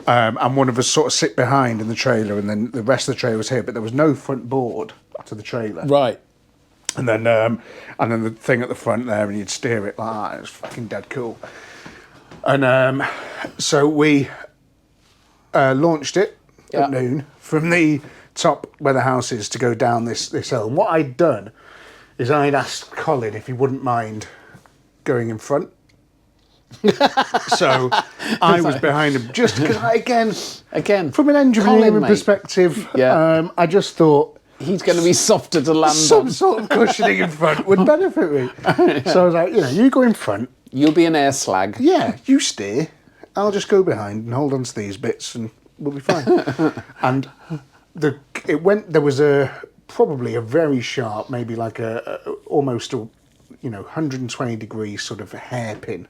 and one of us sort of sit behind in the trailer, and then the rest of the trailer was here, but there was no front board to the trailer. Right. And then the thing at the front there, and you'd steer it like that. It was fucking dead cool. And so we launched it at noon from the top where the house is to go down this hill. And what I'd done is I'd asked Colin if he wouldn't mind going in front. So I was behind him, just because again from an engineering perspective, I just thought, he's going to be softer to land some sort of cushioning in front would benefit me. So I was like, you go in front. You'll be an air slag. Yeah, you steer. I'll just go behind and hold on to these bits, and we'll be fine. And there was probably a very sharp, maybe like almost a 120 degree sort of hairpin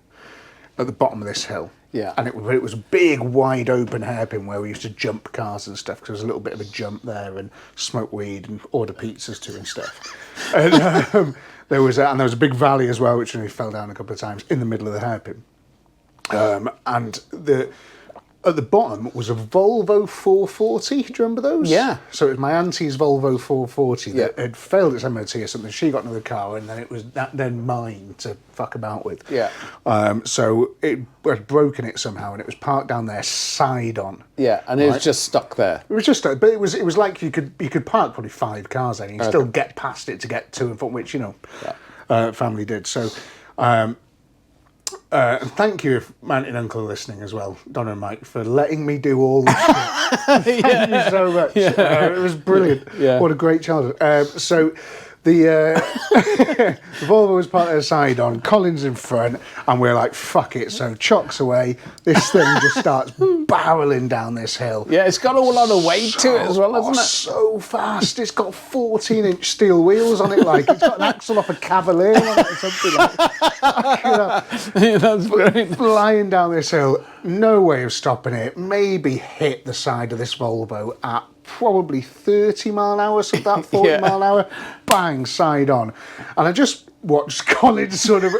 at the bottom of this hill. Yeah. And it was a big, wide open hairpin where we used to jump cars and stuff, because there was a little bit of a jump there, and smoke weed and order pizzas to and stuff. And there was a big valley as well, which we fell down a couple of times in the middle of the hairpin. And at the bottom was a Volvo 440. Do you remember those? Yeah. So it was my auntie's Volvo 440 that had failed its MOT or something. She got another car, and then it was then mine to fuck about with. Yeah. So it had broken it somehow, and it was parked down there side on. Yeah, and it was just stuck there. It was just stuck, but it was like you could park probably 5 cars there, and you still get past it to get to and from, which family did. So. And thank you, if Aunt and Uncle are listening as well, Donna and Mike, for letting me do all this shit. Thank you so much. It was brilliant. Yeah. What a great childhood. So the the Volvo was parked outside on, Colin's in front, and we're like, fuck it. So chocks away. This thing just starts barreling down this hill. Yeah, it's got a lot of weight to it as well, hasn't it? So fast. It's got 14-inch steel wheels on it, like it's got an axle off a Cavalier on it or something like that. Yeah, that's great. Flying down this hill, no way of stopping it. Maybe hit the side of this Volvo at probably 30 mile an hour, so about 40 mile an hour. Bang, side on. And I just watched Colin sort of,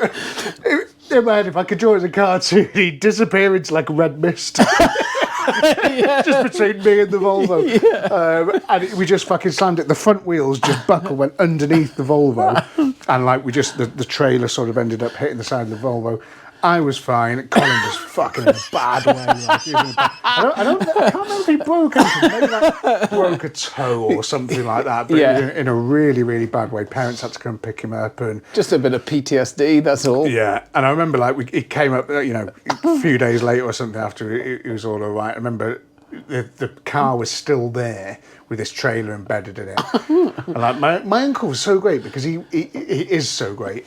in my head, if I could draw it as a cartoon, he'd disappear into like a red mist. Just between me and the Volvo. And we just fucking slammed it. The front wheels just buckled, went underneath the Volvo. And like the trailer sort of ended up hitting the side of the Volvo. I was fine. Colin was fucking in a bad way. Like, he was in a bad, I can't remember if he broke anything. Maybe like broke a toe or something like that. But in a really, really bad way. Parents had to come pick him up and just a bit of PTSD. That's all. Yeah, and I remember like he came up, a few days later or something after it was all right. I remember the car was still there with this trailer embedded in it. And like my uncle was so great because he is so great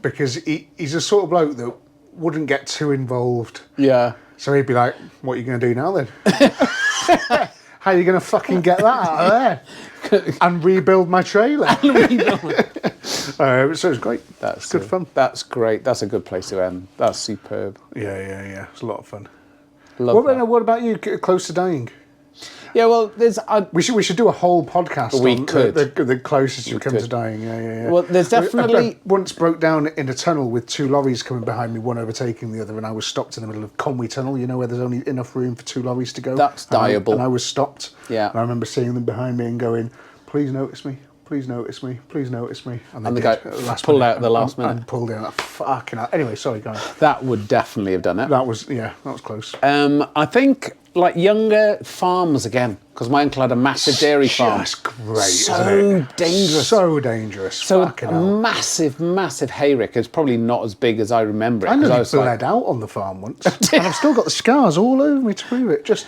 because he's a sort of bloke that wouldn't get too involved. Yeah. So he'd be like, what are you going to do now then? How are you going to fucking get that out of there? And rebuild my trailer. So it was great. That's good fun. That's great. That's a good place to end. That's superb. Yeah. It was a lot of fun. What about you, close to dying? Yeah, well, we should do a whole podcast on could. The closest you come to dying. Yeah. Well, there's definitely... I once broke down in a tunnel with two lorries coming behind me, one overtaking the other, and I was stopped in the middle of Conwy Tunnel, where there's only enough room for two lorries to go. That's diable. And I was stopped. Yeah. And I remember seeing them behind me and going, please notice me. Please notice me. Please notice me. And the guy pulled out at the last minute. And pulled out. Fucking hell. Anyway, sorry, go on. That would definitely have done it. That was close. I think like younger farms again, because my uncle had a massive dairy farm. That's great. So dangerous. So dangerous. So a massive, massive hayrick. It's probably not as big as I remember it. I nearly bled out on the farm once, and I've still got the scars all over me to prove it. Just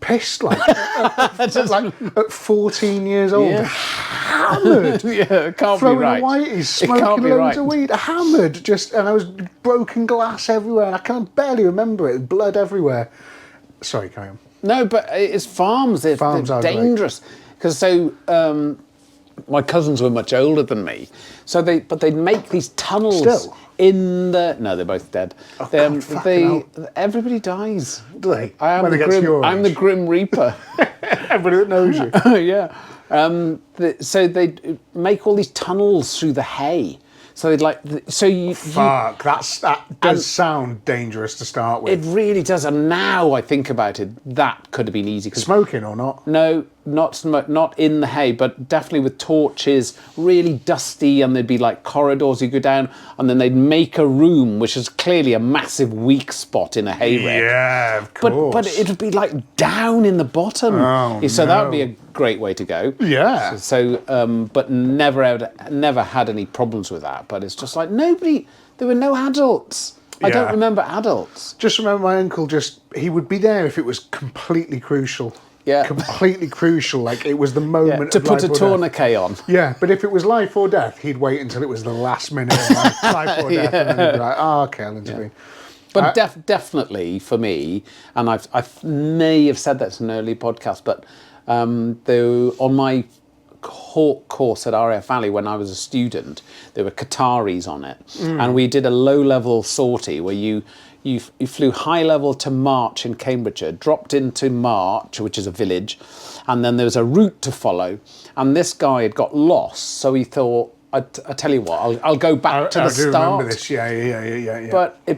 pissed like at 14 years old, hammered. It can't throwing be right. Whiteys, smoking loads of weed, hammered. And I was broken glass everywhere, and I can barely remember it. Blood everywhere. Sorry, carry on. No, but it's farms. They're dangerous. Because my cousins were much older than me, so they'd make these tunnels. Still? No, they're both dead. Oh, God, everybody dies. Do they? I'm the Grim Reaper. Everybody that knows you. Yeah. So they'd make all these tunnels through the hay. So they'd that does sound dangerous to start with. It really does. And now I think about it, that could have been easy. Smoking or not? No, not in the hay, but definitely with torches, really dusty, and there'd be like corridors you go down, and then they'd make a room, which is clearly a massive weak spot in a hayrick. Yeah, of course. But it would be like down in the bottom. So that would be a great way to go. Yeah. But never had any problems with that. But it's just like there were no adults. I don't remember adults. Just remember my uncle he would be there if it was completely crucial. Yeah. Completely crucial. Like it was the moment to of put life a tourniquet on. Yeah, but if it was life or death, he'd wait until it was the last minute of life or death, and then he'd be like, okay, I'll intervene. But definitely for me, and I may have said that in an early podcast, but on my course at RAF Valley when I was a student, there were Qataris on it, and we did a low-level sortie where you flew high level to March in Cambridgeshire, dropped into March, which is a village, and then there was a route to follow. And this guy had got lost, so he thought, I tell you what, I'll go back to the start. I do remember this. Yeah.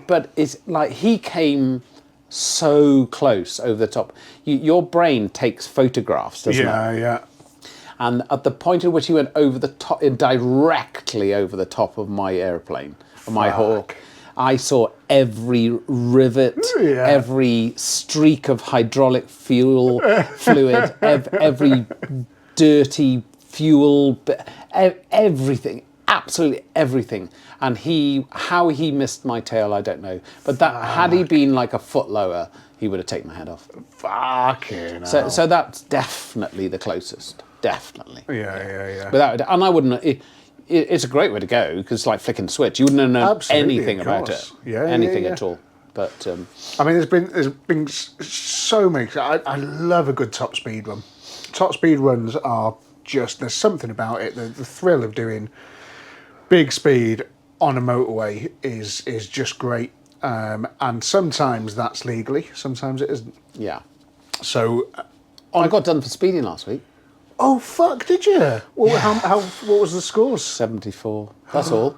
But it's like he came so close over the top. Your brain takes photographs, doesn't it? Yeah. And at the point at which he went over the top, directly over the top of my airplane, my Hawk, I saw every rivet, every streak of hydraulic fluid, every dirty fuel, everything. absolutely everything. And how he missed my tail, I don't know. But had he been like a foot lower, he would have taken my head off. Fucking hell. So that's definitely the closest. Definitely. Yeah. Without it, and I wouldn't. It's a great way to go because it's like flicking a switch. You wouldn't know anything about it. Anything at all. But I mean, there's been so many. I love a good top speed run. Top speed runs are just, there's something about it. The thrill of doing big speed on a motorway is just great. And sometimes that's legally, sometimes it isn't. Yeah. So I got done for speeding last week. Oh fuck! Did you? Well, how what was the scores? 74. That's all.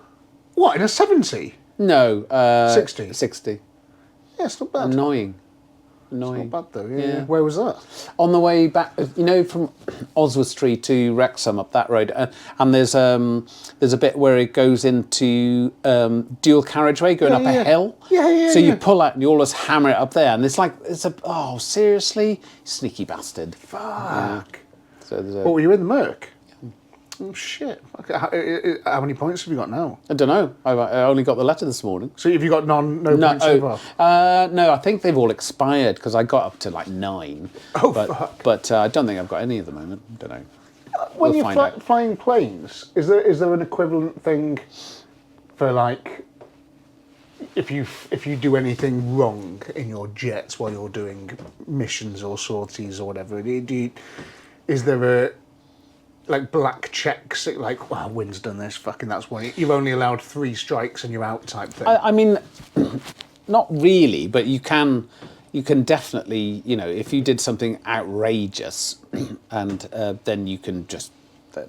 What, in a 70? No. 60. 60. Yeah, it's not bad. Annoying. It's not bad though. Yeah. Where was that? On the way back, from Oswald Street to Wrexham up that road, and there's a bit where it goes into dual carriageway going up a hill. Yeah. So you pull out and you always hammer it up there, and oh seriously, sneaky bastard. Fuck. Yeah. So what, were you in the Merc? Yeah. Oh shit. Okay. How many points have you got now? I don't know. I only got the letter this morning. So have you got no points so far? No, I think they've all expired because I got up to like 9. Oh, fuck. But I don't think I've got any at the moment. Don't know. When you're flying planes, is there an equivalent thing for like if you do anything wrong in your jets while you're doing missions or sorties or whatever? Is there a like black checks, like, wow, Wynne's done this, fucking that's one. You've only allowed 3 strikes and you're out type thing? I mean, not really, but you can definitely, if you did something outrageous and then you can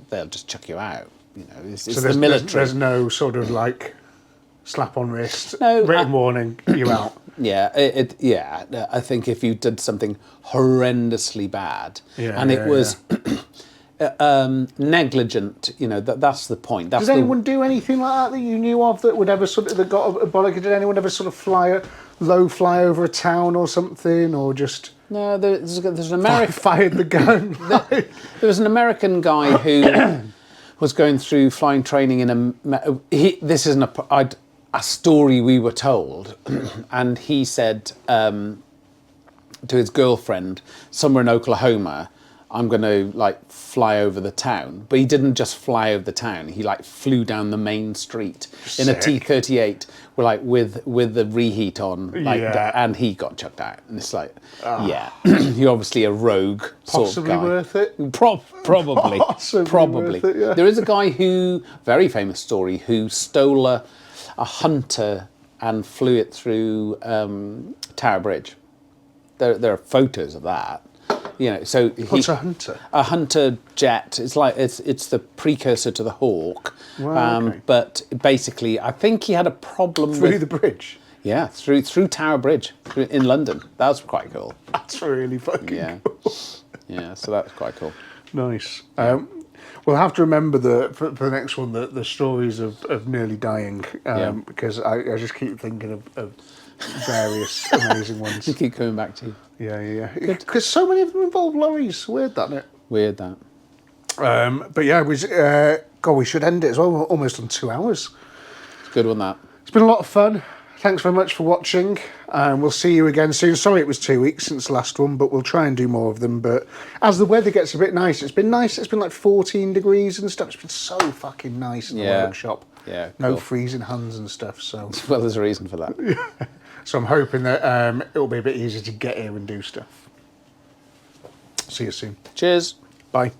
they'll just chuck you out. It's the military. There's no sort of like slap on wrist, no, written warning, you're out. Yeah, I think if you did something horrendously bad it was negligent, that's the point. Does anyone do anything like that you knew of that would ever that got a bollock? Did anyone ever sort of low fly over a town or something, or just? No, there's an American fired the gun. There was an American guy who was going through flying training this isn't a story we were told, and he said to his girlfriend somewhere in Oklahoma, I'm going to fly over the town. But he didn't just fly over the town. He flew down the main street in a T-38 with the reheat on, and he got chucked out. And it's you're obviously a rogue sort of guy. Possibly worth it. Probably. Possibly worth it, yeah. There is a guy very famous story, who stole a Hunter and flew it through Tower Bridge. There are photos of that. So what's a Hunter? A Hunter jet. It's the precursor to the Hawk. Wow, okay. But basically, I think he had a problem through the bridge. Yeah, through Tower Bridge in London. That was quite cool. That's really fucking cool. Yeah, so that was quite cool. Nice. We'll have to remember for the next one the stories of nearly dying, because I just keep thinking of various amazing ones. You keep coming back to you. Yeah. Because so many of them involve lorries. Weird, that, isn't it? Weird, that. But yeah, we should end it as well. We're almost on 2 hours. It's a good one, that. It's been a lot of fun. Thanks very much for watching. We'll see you again soon. Sorry it was 2 weeks since the last one, but we'll try and do more of them. But as the weather gets a bit nice, it's been nice. It's been like 14 degrees and stuff. It's been so fucking nice in the workshop. Yeah, no cool. freezing hands and stuff. So well, there's a reason for that. So I'm hoping that it'll be a bit easier to get here and do stuff. See you soon. Cheers. Bye.